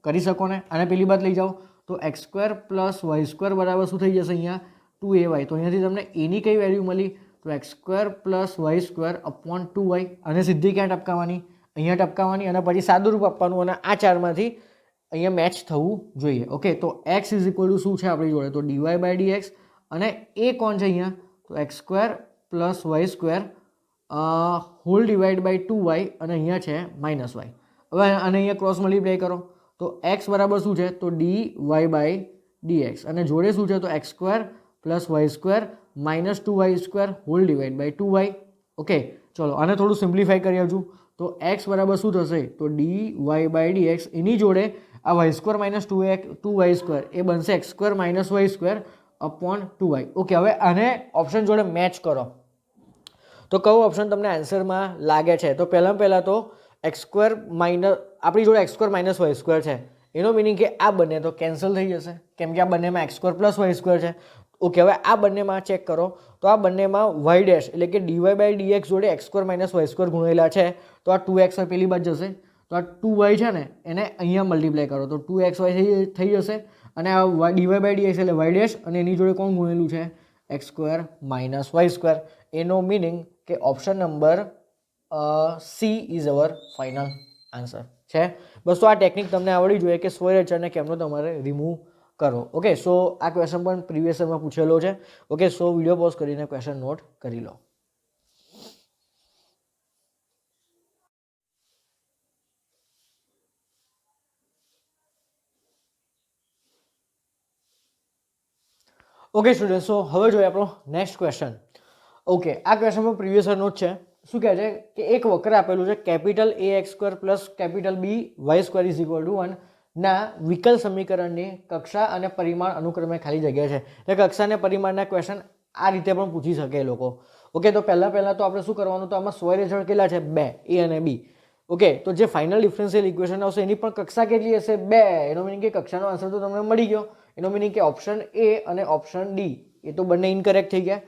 કરી શકો ને. અને પેલી બાદ લઈ જાઓ તો x² + y² બરાબર શું થઈ જશે? અહીંયા 2ay. તો અહીંયાથી તમને એની કઈ વેલ્યુ મળી? તો x² + y² / 2y. અને સીધી ક્યાં ટપકાવવાની? અહીંયા ટપકાવવાની અને પછી સાદુરૂપ આપવાનું અને આ ચારમાંથી અહીંયા મેચ થવું જોઈએ. ઓકે, તો એક્સ ઇઝ ઇક્વલ ટુ શું છે આપણી જોડે? તો ડીવાય બાય ડીએક્સ, અને એ કોણ છે અહીંયા? તો x square plus y square whole divide by 2y, અને અહીંયા છે માઇનસ વાય. હવે આને અહીંયા ક્રોસ મલ્ટીપ્લાય કરો તો એક્સ બરાબર શું છે? તો ડી વાય બાય ડીએક્સ, અને જોડે શું છે? તો x square plus y square minus 2y square whole divide by 2y. Okay, ચલો આને થોડું સિમ્પ્લિફાઈ કરી આવજો. તો એક્સ બરાબર શું થશે? તો ડી વાય બાય ડીએક્સ, એની જોડે આ Y square minus 2y square એ બનશે X square minus Y square upon 2y. Okay, હવે આને ઓપ્શન જોડે મેચ કરો તો કયો ઓપ્શન તમને આન્સરમાં લાગે છે? તો પહેલાં તો એક્સ સ્ક્વેર માઇનસ, આપણી જોડે x square minus Y square છે, એનો મિનિંગ કે આ બંને તો કેન્સલ થઈ જશે કેમ કે આ બંનેમાં x square plus y square છે. ઓકે, હવે આ બંનેમાં ચેક કરો તો આ બંનેમાં વાય ડેશ એટલે કે ડીવાય બાય ડીએક્સ જોડે x square minus Y square ગુણેલા છે, તો આ 2x વાય પેલી બાજુ જશે, તો આ 2y છે ને એને અહીંયા મલ્ટીપ્લાય કરો તો 2xy થઈ જશે, અને આ ડીવાય બાય ડીએક્સ એટલે વાય ડેશ, અને એની જોડે કોણ ગુણેલું છે? X square minus Y square. એનો મિનિંગ કે option number C is our final answer છે. બસ તો આ ટેકનિક તમને આવડવી જોઈએ કે સ્વયચરને કેમનો તમારે રિમૂવ કરો. ઓકે, સો આ ક્વેશ્ચન પણ પ્રીવિયસ યરમાં પૂછેલો છે. ઓકે, સો વિડીયો પોઝ કરીને ક્વેશ્ચન નોટ કરી લો. ઓકે સ્ટુડન્ટ, સો હવે જોઈએ આપણો નેક્સ્ટ ક્વેશ્ચન. ઓકે, આ ક્વેશ્ચનમાં પ્રીવિયસ યરનો જ છે. શું કહે છે કે એક વક્ર આપેલું છે capital A x square plus capital B y square is equal to 1 ના વિકલ સમીકરણની કક્ષા અને પરિમાણ અનુક્રમે ખાલી જગ્યા છે. એટલે કક્ષા અને પરિમાણના ક્વેશ્ચન આ રીતે પણ પૂછી શકે એ લોકો. ઓકે, તો પહેલાં તો આપણે શું કરવાનું? તો આમાં સ્વય રેઝલ્ટ કેટલા છે? 2, એ અને બી. ઓકે, તો જે ફાઇનલ ડિફરન્શિયલ ઇક્વેશન આવશે એની પણ કક્ષા કેટલી હશે? 2. એનો મિનિંગ કે કક્ષાનો આન્સર તો તમને મળી ગયો. એનો મિનિંગ કે ઓપ્શન એ અને ઓપ્શન ડી એ તો બંને ઇનકરેક્ટ થઈ ગયા.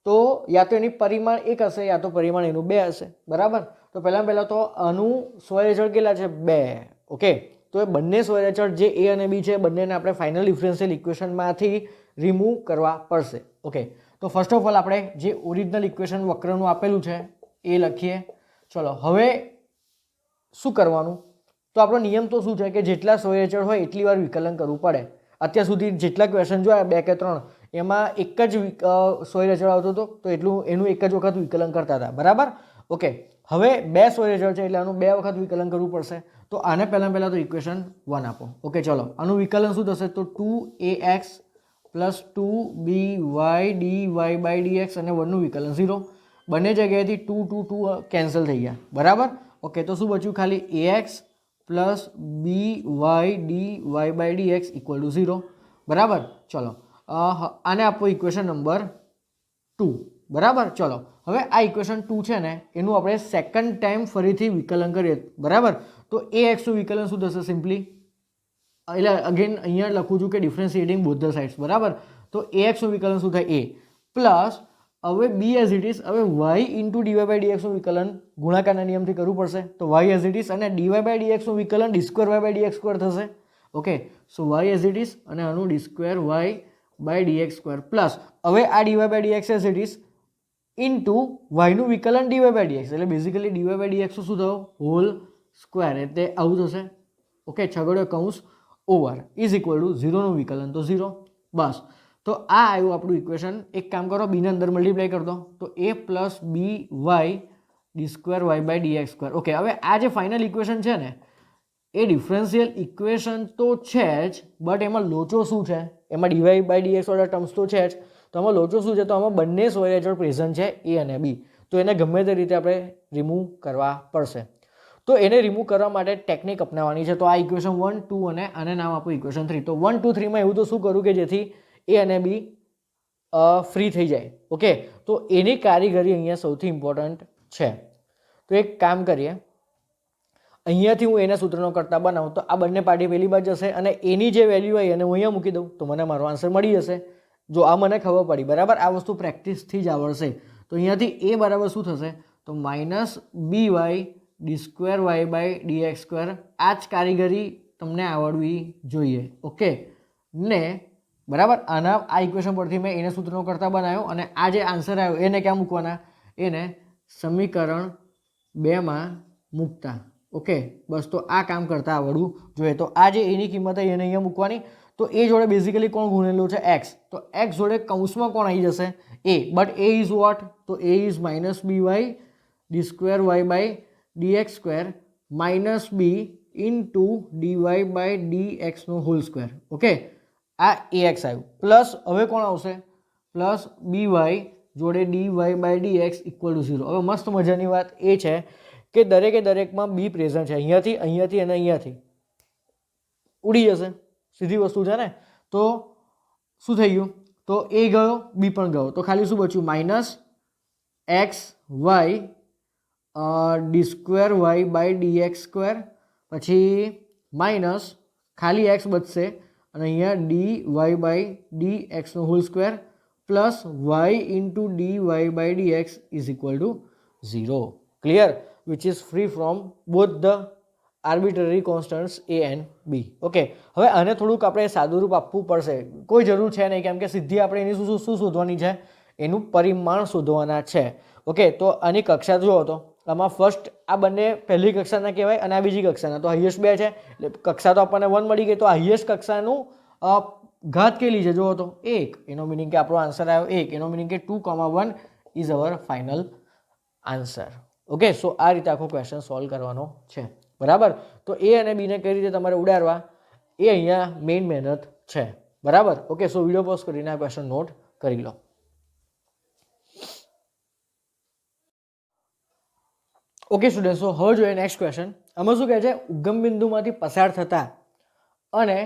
તો યા તો એની પરિમાણ 1 હશે યા તો પરિમાણ એનું 2 હશે. બરાબર, તો પહેલાં તો આનું સ્વય રેઝલ્ટ કેટલા છે? 2. ઓકે, તો એ બંને સ્વય રેઝલ્ટ જે એ અને બી છે બંનેને આપણે ફાઇનલ ડિફરન્શિયલ ઇક્વેશનમાંથી રિમૂવ કરવા પડશે. ઓકે, તો ફર્સ્ટ ઓફ ઓલ આપણે જે ઓરિજિનલ ઇક્વેશન વક્રનું આપેલું છે એ લખીએ. ચલો, હવે શું કરવાનું? તો આપણો નિયમ તો શું છે કે જેટલા સ્વય રેઝલ્ટ હોય એટલી વાર વિકલન કરવું પડે. અત્યાર સુધી જેટલા ક્વેશ્ચન જોયા 2 કે 3 એમાં એક જ સ્વય રેઝલ્ટ આવતો હતો તો એનું એક જ વખત વિકલન કરતા હતા. બરાબર, ઓકે. હવે 2 સ્વય રેઝલ્ટ છે એટલે આનું 2 વખત વિકલન કરવું પડશે. તો આને પહેલાં તો ઇક્વેશન 1 આપો. ઓકે, ચલો આનું વિકલન શું થશે? તો 2ax plus 2by dy by dx, અને 1નું વિકલન 0. બંને જગ્યાએથી 2 2 2 કેન્સલ થઈ ગયા. બરાબર, ઓકે. તો શું બચ્યું? ખાલી ax plus by dy by dx equal to 0. બરાબર, ચલો આને આપો ઇક્વેશન નંબર 2. બરાબર, ચલો હવે આ ઇક્વેશન 2 છે ને એનું આપણે સેકન્ડ ટાઈમ ફરીથી વિકલન કરીએ. બરાબર, તો ax નું વિકલન શું થશે? સિમ્પલી એટલે અગેન અહીંયા લખું છું કે ડિફરન્શિએટિંગ બોથ ધ સાઇડ્સ. બરાબર, તો ax નું વિકલન શું થાય? a પ્લસ હવે બી એઝ ઇટ ઇઝ, હવે y ઇન્ટુ ડીવાય બાય ડીએક્સનું વિકલન ગુણાકારના નિયમથી કરવું પડશે. તો y એઝ ઇટ ઇઝ અને ડીવાય બાય ડીએક્સનું વિકલન D square Y by dx square થશે. Okay, so y as it is અને આનું D square Y by dx square plus હવે આ DY by DX as it is into વાયનું વિકલન ડીવાય બાય ડીએક્સ, એટલે બેઝિકલી ડીવાય બાય ડીએક્સ શું થયો? હોલ સ્ક્વેર, એટલે આવું થશે. ઓકે, છગડો કૌંસ ઓવર ઇઝ ઇક્વલ ટુ 0નું વિકલન તો 0. બસ, તો આ આવ્યું આપણું ઇક્વેશન. એક કામ કરો, બીને અંદર મલ્ટીપ્લાય કરી દો તો a plus B Y D square Y by dx square. Okay, હવે આ જે ફાઇનલ ઇક્વેશન છે ને એ ડિફરન્શિયલ ઇક્વેશન તો છે જ, બટ એમાં લોચો શું છે? એમાં ડીવાય બાય ડીએક્સ વાળા ટર્મ્સ તો છે જ, તો આમાં લોચો શું છે? તો આમાં બંને સ્વય રેઝલ્ટ પ્રેઝન્ટ છે એ અને બી, તો એને ગમે તે રીતે આપણે રિમૂવ કરવા પડશે. તો એને રિમૂવ કરવા માટે ટેકનિક અપનાવવાની છે. તો આ ઇક્વેશન 1 2 અને આને નામ આપો ઇક્વેશન 3. તો 1 2 3 માં એવું તો શું કરું કે જેથી એ અને બી ફ્રી થઈ જાય. ઓકે, તો એની કારીગરી અહીંયા સૌથી ઇમ્પોર્ટન્ટ છે. તો એક કામ કરીએ, અહીંયાથી હું એના સૂત્રનો કરતા બનાવું તો આ બંને પાર્ટી પહેલી બાજુ જશે અને એની જે વેલ્યુ હોય એને હું અહીંયા મૂકી દઉં તો મને મારો આન્સર મળી જશે. જો આ મને ખબર પડી. બરાબર, આ વસ્તુ પ્રેક્ટિસથી જ આવડશે. તો અહીંયાથી એ બરાબર શું થશે? તો minus B Y D square Y by dx square. આ જ કારીગરી તમને આવડવી જોઈએ. ઓકે ને બરાબર, આ ઇક્વેશન પરથી મેં એને સૂત્રનો કરતા બનાવ્યો અને આ જે આન્સર આવ્યો એને ક્યાં મૂકવાના? એને સમીકરણ 2 માં મૂકતા. ઓકે, બસ તો આ કામ કરતા આવડવું જોઈએ. તો આ જે એની કિંમત એને અહીંયા મૂકવાની, તો એ જોડે બેઝિકલી કોણ ગુણેલું છે? એક્સ. તો એક્સ જોડે કૌંસમાં કોણ આવી જશે? A. But A is what? તો A is minus B Y D square Y by D X square minus B into D Y by D એક્સનો હોલ સ્ક્વેર. ઓકે, આ એ એક્સ આવ્યું. પ્લસ હવે કોણ આવશે? પ્લસ બી Y જોડે D Y by D X equal to 0. હવે મસ્ત મજાની વાત એ છે કે દરેકે દરેકમાં બી પ્રેઝન્ટ છે. અહીંયાથી અહીંયાથી અને અહીંયાથી ઉડી જશે, સીધી વસ્તુ છે ને. તો શું થઈ ગયું? તો એ ગયો, બી પણ ગયો, તો ખાલી શું બચ્યું? Minus X Y D square Y by D X square, પછી માઇનસ ખાલી એક્સ બચશે અને અહીંયા ડી વાય બાય ડી એક્સનો whole square plus Y into D Y by D X is equal to 0. Clear? Which is free from both the arbitrary constants A and B. Okay, હવે આને થોડુંક આપણે સાદુરૂપ આપવું પડશે. કોઈ જરૂર છે નહીં, કેમ કે સીધી આપણે એની શું શોધવાની છે? એનું પરિમાણ શોધવાના છે. ઓકે, તો આની કક્ષા જુઓ તો આમાં ફર્સ્ટ આ બંને પહેલી કક્ષાના કહેવાય અને આ બીજી કક્ષાના, તો હાઈએસ્ટ 2 છે એટલે કક્ષા તો આપણને 1 મળી ગઈ. તો હાઈએસ્ટ કક્ષાનું ઘાત કેટલી છે જુઓ તો 1. એનો મિનિંગ કે આપણો આન્સર આવ્યો 1. એનો મિનિંગ કે 2,1 is our final answer. Okay, so આ રીતે આખો ક્વેશ્ચન સોલ્વ કરવાનો છે. બરાબર? તો એ અને બીને કઈ રીતે તમારે ઉડાડવા એ અહીંયા મેઇન મહેનત છે. બરાબર? ઓકે, સો વિડીયો પોઝ કરીને આ ક્વેશ્ચન નોટ કરી લો. ઓકે સ્ટુડન્ટ, સો હવે જોઈએ નેક્સ્ટ ક્વેશ્ચન. આમાં શું કહે છે? ઉગમ બિંદુમાંથી પસાર થતા અને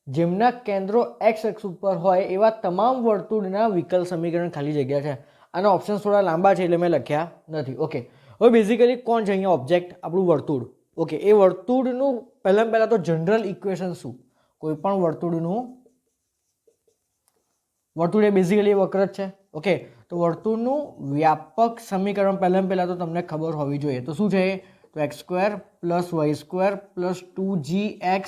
જેમના કેન્દ્રો એક્સ અક્ષ ઉપર હોય એવા તમામ વર્તુળના વિકલ સમીકરણ ખાલી જગ્યા છે. આના ઓપ્શન્સ થોડા લાંબા છે એટલે મેં લખ્યા નથી. ઓકે, હવે બેઝિકલી કોણ છે અહીંયા ઓબ્જેક્ટ? આપણું વર્તુળ. ઓકે, એ વર્તુળનું પહેલાં તો જનરલ ઇક્વેશન શું? કોઈ પણ વર્તુળ એ બેઝિકલી વક્ર જ છે. ઓકે, તો વર્તુળનું વ્યાપક સમીકરણ પહેલાં તો તમને ખબર હોવી જોઈએ. તો શું છે? તો x square plus y square plus 2gx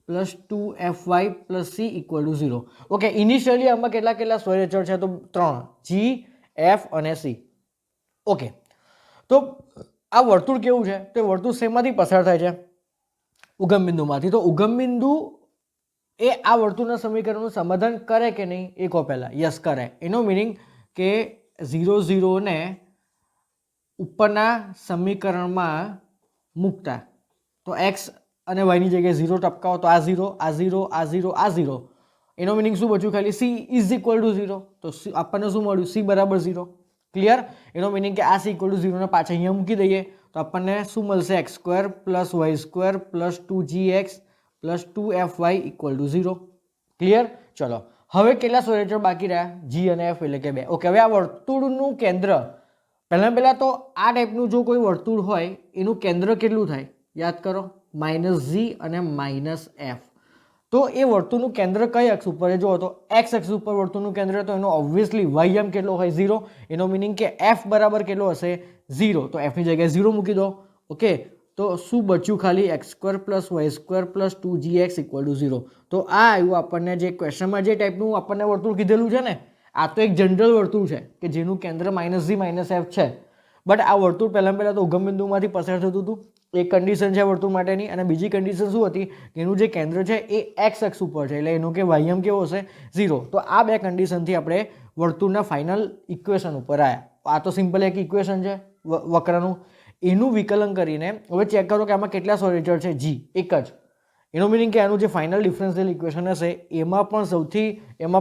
plus 2fy plus C equal to 0. Okay, initially આમાં કેટલા સ્વયચળ છે? તો 3, જી, એફ અને સી. ઓકે, તો આ વર્તુળ કેવું છે? તો વર્તુળ શેમાંથી પસાર થાય છે? ઉગમ બિંદુમાંથી. તો ઉગમ બિંદુ એ આ વર્તુળના સમીકરણનું સમાધાન કરે કે નહીં એ કહો પહેલાં. યસ, કરે. એનો મિનિંગ કે 0, 0 ને ઉપરના સમીકરણમાં મૂકતા તો એક્સ અને વાયની જગ્યાએ 0 ટપકાવો તો આ 0, આ 0, આ 0, આ 0. એનો મિનિંગ શું બચ્યું? ખાલી સી ઇઝ ઇક્વલ ટુ 0. તો આપણને શું મળ્યું? સી બરાબર 0. ક્લિયર? એનો મિનિંગ કે આ સી ઇક્વલ ટુ 0 ને પાછા અહીંયા મૂકી દઈએ તો આપણને શું મળશે? X square plus y square plus 2gx plus 2fy equal to 0. Clear? ચલો, હવે કેટલા સ્વયચળ બાકી રહ્યા? જી અને એફ એટલે કે 2. ઓકે, હવે આ વર્તુળનું કેન્દ્ર પહેલાં તો આ ટાઈપનું જો કોઈ વર્તુળ હોય એનું કેન્દ્ર કેટલું થાય? યાદ કરો, -g અને -f. તો એ વર્તુળનું કેન્દ્ર કઈ અક્ષ ઉપર છે? જુઓ તો એક્સ અક્ષ ઉપર વર્તુળનું કેન્દ્ર, તો એનો ઓબ્વિયસલી વાય એમ કેટલો હોય? 0. એનો મિનિંગ કે એફ બરાબર કેટલો હશે? 0. તો એફની જગ્યાએ 0 મૂકી દો. ઓકે, તો શું બચ્યું? ખાલી x square plus y square plus 2gx equal to 0. તો આ આવ્યું આપણને જે ક્વેશ્ચનમાં જે ટાઈપનું આપણને વર્તુળ કીધેલું છે ને, આ તો એક જનરલ વર્તુળ છે કે જેનું કેન્દ્ર -g -f છે. બટ આ વર્તુળ પહેલાં તો ઉગમ બિંદુમાંથી પસાર થતું હતું. એક કન્ડિશન છે વર્તુળ માટેની, અને બીજી કન્ડિશન શું હતી? કે એનું જે કેન્દ્ર છે એ એક્સ અક્ષ ઉપર છે એટલે એનું કે વાયમ કેવો હશે? 0. તો આ બે કન્ડિશનથી આપણે વર્તુળના ફાઇનલ ઇક્વેશન ઉપર આવ્યા. આ તો સિમ્પલ એક ઇક્વેશન છે વક્રનું. એનું વિકલન કરીને હવે ચેક કરો કે આમાં કેટલા સ્વયચળ છે? જી, એક જ. એનો મિનિંગ કે આનું જે ફાઇનલ ડિફરન્શિયલ ઇક્વેશન હશે એમાં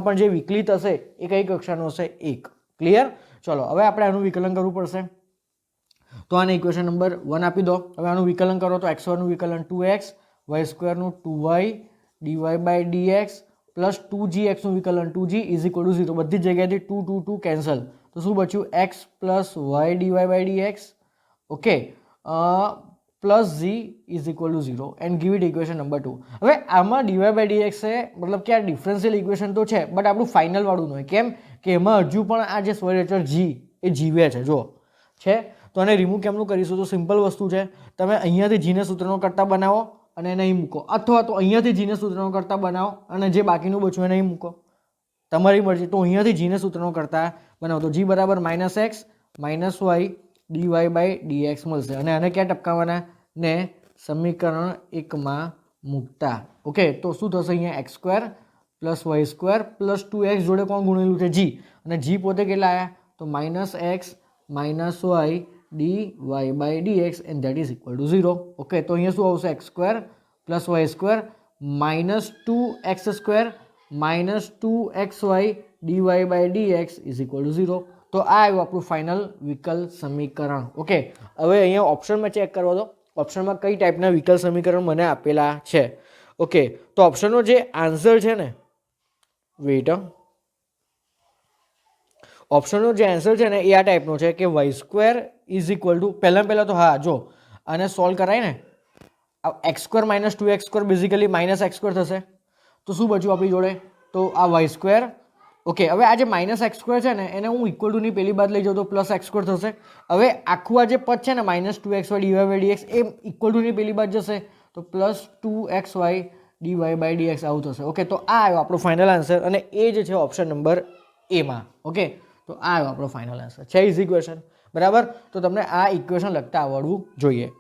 પણ જે વિકલિત હશે એ કઈ કક્ષાનું હશે? 1. ક્લિયર? ચલો, હવે આપણે આનું વિકલન કરવું પડશે. તો આને ઇક્વેશન નંબર 1 આપી દો. હવે આનું વિકલન કરો તો x1 નું વિકલન 2x, y2 નું 2y, dy by dx plus 2gx નું વિકલન 2g ઇઝ ઇક્વલ ટુ 0. બધી જગ્યાએથી 2, 2, 2 કેન્સલ. તો શું બચ્યું? x plus y dy by dx. Okay, plus g is equal to 0 and give it equation number 2. હવે આમાં dy બાય dx છે, મતલબ કે આ ડિફરન્શિયલ ઇક્વેશન તો છે બટ આપણું ફાઇનલ વાળું નહીં. કેમ કે એમાં હજુ પણ આ જે સ્વયચળ g એ જીવે છે. જો છે તો આને રિમૂવ કેમનું કરીશું? તો સિમ્પલ વસ્તુ છે, તમે અહીંયાથી જીને સૂત્રનો કરતા બનાવો અને એને અહીં મૂકો, અથવા તો અહીંયાથી જીને સૂત્રનો કરતા બનાવો અને જે બાકીનું બચ્યું એને અહીં મૂકો, તમારી મરજી. તો અહીંયાથી જીને સૂત્રનો કરતા બનાવો તો જી બરાબર -x -y dy by dx મળશે. અને આને ક્યાં ટપકાવવાના? ને સમીકરણ 1 માં મૂકતા. ઓકે, તો શું થશે અહીંયા x square plus y square plus 2x જોડે કોણ ગુણેલું છે જી, અને જી પોતે કેટલા આવ્યા તો -x - y dy/dx and that is equal to 0. Okay, તો અહીંયા શું આવશે x square plus y square -2x square -2xy dy/dx is equal to 0. તો આ આવ્યું આપણું ફાઇનલ વિકલ સમીકરણ. ઓકે, હવે અહીંયા ઓપ્શનમાં ચેક કરવા દો, ઓપ્શનમાં કઈ ટાઈપના વિકલ સમીકરણ મને આપેલા છે. ઓકે, તો ઓપ્શનનો જે આન્સર છે ને, વેઇટ, ઓપ્શનનો જે આન્સર છે ને એ આ ટાઈપનો છે કે y square is equal to, પહેલાં તો હા જો આને સોલ્વ કરાય ને, x square minus 2x square basically -x square થશે. તો શું બચ્યું આપણી જોડે, તો આ વાય સ્ક્વેર. ઓકે, હવે આ જે -x સ્ક્વેર છે ને એને હું ઇક્વલ ટુની પેલી બાદ લઈ જાઉં તો +x સ્ક્વેર થશે. હવે આખું આ જે પદ છે ને -2xy dy/dx એ ઇક્વલ ટુની પેલી બાદ જશે તો +2xy dy/dx આવું થશે. ઓકે, તો આ આવ્યો આપણો ફાઇનલ આન્સર, અને એ જ છે ઓપ્શન નંબર એમાં. ઓકે, તો આ આવ્યો આપણો ફાઇનલ આન્સર છે. ઇઝી ક્વેશ્ચન, બરાબર. તો તમને આ ઇક્વેશન લખતા આવડવું જોઈએ.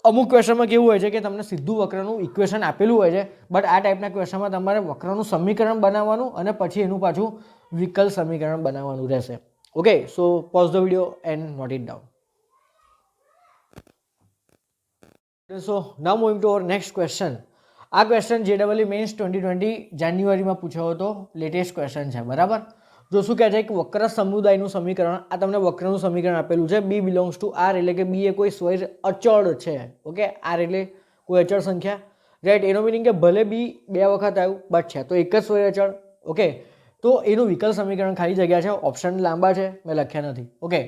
અમુક ક્વેશ્ચનમાં કેવું હોય છે કે તમને સીધું વક્રનું ઇક્વેશન આપેલું હોય છે, બટ આ ટાઈપના ક્વેશ્ચનમાં તમારે વક્રનું સમીકરણ બનાવવાનું અને પછી એનું પાછું વિકલ સમીકરણ બનાવવાનું રહેશે. Okay, so pause the video and note it down. So now moving to our next question. આ ક્વેશ્ચન JEE મેન્સ 2020 જાન્યુઆરીમાં પૂછાયો હતો, લેટેસ્ટ ક્વેશ્ચન છે, બરાબર. જો શું કહે છે કે વક્ર સમુદાયનું સમીકરણ, આ તમને વક્રનું સમીકરણ આપેલું છે, બી બિલોંગ્સ ટુ આર, એટલે કે બી એ કોઈ સ્વૈર અચળ છે. ઓકે, આર એટલે કોઈ અચળ સંખ્યા, રાઈટ. એનો મિનિંગ કે ભલે બી 2 વખત આવ્યું બટ છે તો એક જ સ્વૈર અચળ. ઓકે, તો એનું વિકલ સમીકરણ ખાલી જગ્યા છે, ઓપ્શન લાંબા છે, મેં લખ્યા નથી. ઓકે,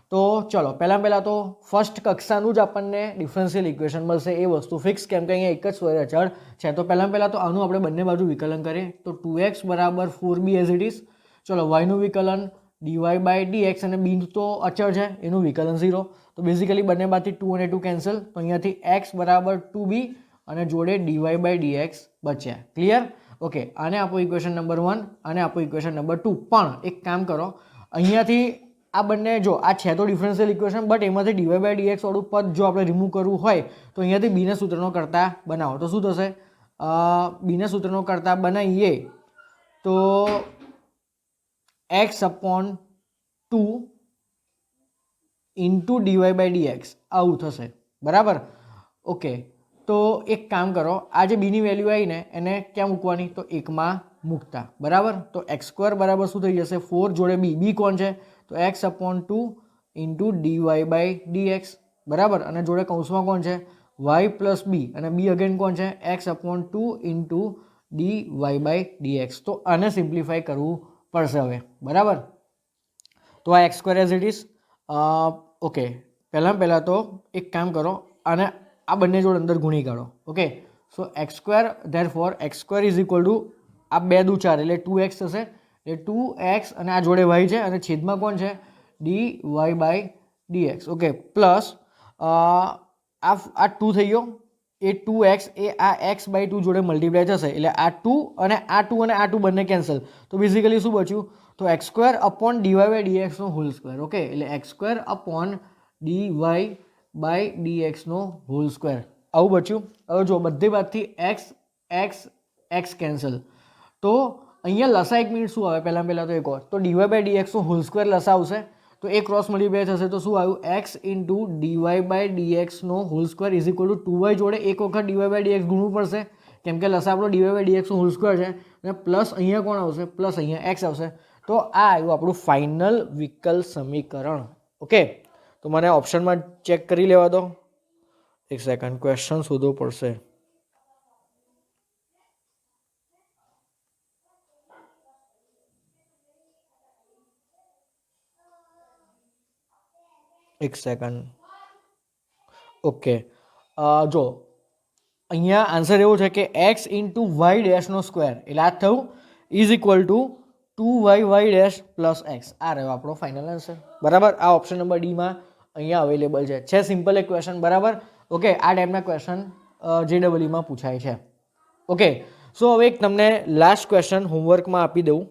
તો ચલો પહેલાં તો ફર્સ્ટ કક્ષાનું જ આપણને ડિફરન્શિયલ ઇક્વેશન મળશે, એ વસ્તુ ફિક્સ, કેમ કે અહીંયા એક જ સ્વૈર અચળ છે. તો પહેલાં તો આનું આપણે બંને બાજુ વિકલન કરીએ તો 2x બરાબર 4b એઝ ઇટ ઇઝ. ચલો વાયનું વિકલન dy/dx, અને બી તો અચળ છે એનું વિકલન 0. તો બેઝિકલી બંને બાજુથી 2 અને 2 કેન્સલ, તો અહીંયાથી x બરાબર 2b અને જોડે dy/dx બચ્યા. ક્લિયર? ઓકે, આને આપો ઇક્વેશન નંબર 1 અને આપો ઇક્વેશન નંબર 2. પણ એક કામ કરો, અહીંયાથી આ બંને જો આ છે તો ડિફરન્શિયલ ઇક્વેશન, બટ એમાંથી dy/dx વાળું પદ જો આપણે રિમૂવ કરવું હોય તો અહીંયાથી બીના સૂત્રનો કરતા બનાવો તો શું થશે, બીના સૂત્રનો કરતા બનાવીએ તો x/2 ઇન્ટુ dy/dx આવું થશે, બરાબર. ઓકે, તો એક કામ કરો, આ જે બીની વેલ્યુ આવી ને એને ક્યાં મૂકવાની, તો 1 માં મૂકતા, બરાબર. તો x સ્ક્વેર બરાબર શું થઈ જશે, 4 જોડે બી કોણ છે તો x/2 ઇન્ટુ dy/dx, બરાબર. અને જોડે કૌંસમાં કોણ છે y પ્લસ બી, અને બી અગેન કોણ છે x/2 ઇન્ટુ dy/dx. તો આને સિમ્પ્લિફાય કરવું પડશે હવે, બરાબર. તો આ x square as it is. Okay, પહેલાં તો એક કામ કરો, અને આ બંને જોડે અંદર ગુણી કાઢો. Okay, so x square, therefore x square is equal two આ 2 દુ 4 એટલે 2x થશે, એટલે 2x અને આ જોડે y છે અને છેદમાં કોણ છે dy/dx. ઓકે, પ્લસ આ 2 થઈ ગયો, એ 2x એ આ x/2 જોડે મલ્ટીપ્લાય થશે, એટલે આ 2 અને આ 2 અને આ 2 બંને કેન્સલ, તો બેઝિકલી શું બચ્યું તો x સ્ક્વેર અપોન dy/dx નો હોલ સ્ક્વેર. ઓકે, એટલે x સ્ક્વેર અપોન dy/dx નો હોલ સ્ક્વેર આવું બચ્યું. હવે જો બધી બાજુથી x કેન્સલ, તો અહીંયા લસા 1 મિનિટ શું આવે પહેલાં તો એક વાર તો dy/dx નો હોલ સ્ક્વેર લસા આવશે, તો એ ક્રોસ મલ્ટીપ્લાય થશે તો શું આવ્યું x ઇન્ટુ dy/dx નો whole square is equal to 2y જોડે એક વખત dy/dx ગુણવું પડશે, કેમ કે લસા આપણો dy/dx નો હોલ સ્ક્વેર છે, અને પ્લસ અહીંયા કોણ આવશે, પ્લસ અહીંયા x આવશે. તો આ આવ્યું આપણું ફાઇનલ વિકલ સમીકરણ. ઓકે, તો મને ઓપ્શનમાં ચેક કરી લેવા દો, એક સેકન્ડ, ક્વેશ્ચન શોધવો પડશે. એક સેકન્ડ. ઓકે, જો અહીંયા આન્સર એવો છે કે x ઇન્ટુ વાય ડેશનો સ્ક્વેર, એટલે આ થયું is equal to 2y dash plus x. આ રહ્યો આપણો ફાઇનલ આન્સર, બરાબર. આ ઓપ્શન નંબર ડીમાં અહીંયા અવેલેબલ છે સિમ્પલ એક ક્વેશ્ચન, બરાબર. ઓકે, આ ટાઈપના ક્વેશ્ચન JEEમાં પૂછાય છે. ઓકે, સો હવે એક તમને લાસ્ટ ક્વેશ્ચન હોમવર્કમાં આપી દઉં.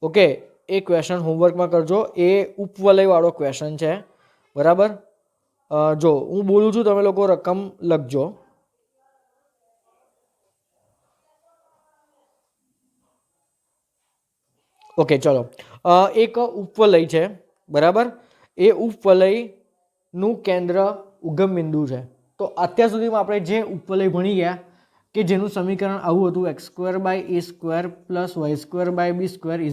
ઓકે, એ ક્વેશ્ચન હોમવર્કમાં કરજો, એ ઉપવલયવાળો ક્વેશ્ચન છે, બરાબર. જો હું બોલું છું તમે લોકો રકમ લખજો. ઓકે ચલો. એક ઉપવલય છે બરાબર, એ ઉપવલયનું કેન્દ્ર ઉગમ બિંદુ છે. તો અત્યાર સુધીમાં આપણે જે ઉપવલય ભણી ગયા કે જેનું સમીકરણ આવું હતું x² + y² + b²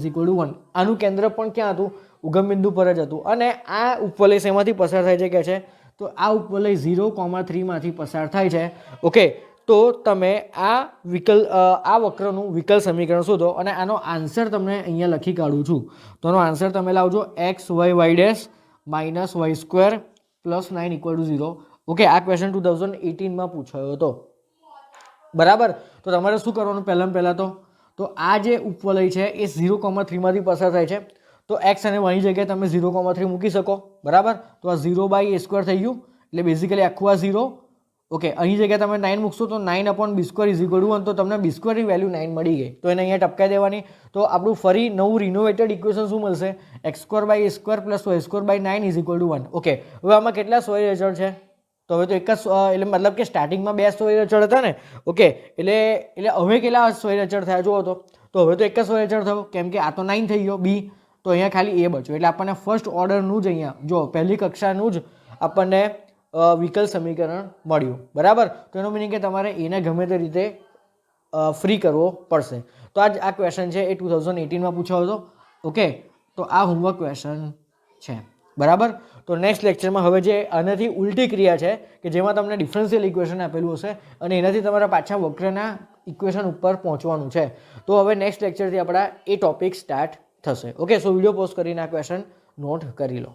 = 1. આનું કેન્દ્ર પણ ક્યાં હતું? ઉગમ બિંદુ પર જ હતું. અને આ ઉપવલય શેમાંથી પસાર થાય છે કે છે તો આ ઉપવલય 0,3 માંથી પસાર થાય છે. ઓકે, તો તમે આ વક્રનું વિકલ સમીકરણ શોધો અને આનો આન્સર તમને અહીંયા લખી કાઢું છું. તો આનો આન્સર તમે લાવજો x y y - y² + 9 = 0. Okay, આ ક્વેશ્ચન 2018માં પૂછાયો હતો બરાબર. તો તમારે શું કરવાનું પહેલાં તો આ જે ઉપવલય છે એ 0,3 માંથી પસાર થાય છે. તો x અને y ની જગ્યાએ તમે 0,3 મૂકી શકો બરાબર. તો આ 0/a² થઈ ગયું, એટલે બેઝિકલી આખું આ 0. ઓકે, અહીં જગ્યાએ તમે 9 મૂકશો તો 9/b² = 1. તો તમને b² ની વેલ્યુ 9 મળી ગઈ. તો એને અહીંયા ટપકાઈ દેવાની. તો આપણું ફરી નવું રિનોવેટેડ ઇક્વેશન શું મળશે? x² + y² / 9 = 1. ઓકે, હવે આમાં કેટલા સોય અચળ છે? તો હવે તો એક જ એટલે મતલબ કે સ્ટાર્ટિંગમાં 2 સોય અચળ હતા ને. ઓકે, એટલે હવે કેટલા સોય અચળ થયા જુઓ તો હવે તો એક જ સોય અચળ થયો, કેમ કે આ તો 9 થઈ ગયો બી, તો અહીંયા ખાલી એ બચ્યો. એટલે આપણને ફર્સ્ટ ઓર્ડરનું જ અહીંયા જો પહેલી કક્ષાનું જ આપણને વિકલ સમીકરણ મળ્યું બરાબર. તો એનો મિનિંગ કે તમારે એને ગમે તે રીતે ફ્રી કરવો પડશે. તો આ ક્વેશ્ચન છે એ 2018માં પૂછાયો હતો. ઓકે, તો આ હોમવર્ક ક્વેશ્ચન છે બરાબર. તો નેક્સ્ટ લેક્ચરમાં હવે જે આનાથી ઉલટી ક્રિયા છે કે જેમાં તમને ડિફરન્શિયલ ઇક્વેશન આપેલું હશે અને એનાથી તમારા પાછા વક્રના ઇક્વેશન ઉપર પહોંચવાનું છે. તો હવે નેક્સ્ટ લેક્ચરથી આપણા એ ટોપિક સ્ટાર્ટ થશે. ઓકે, સો વિડીયો પોઝ કરીને આ ક્વેશ્ચન નોટ કરી લો.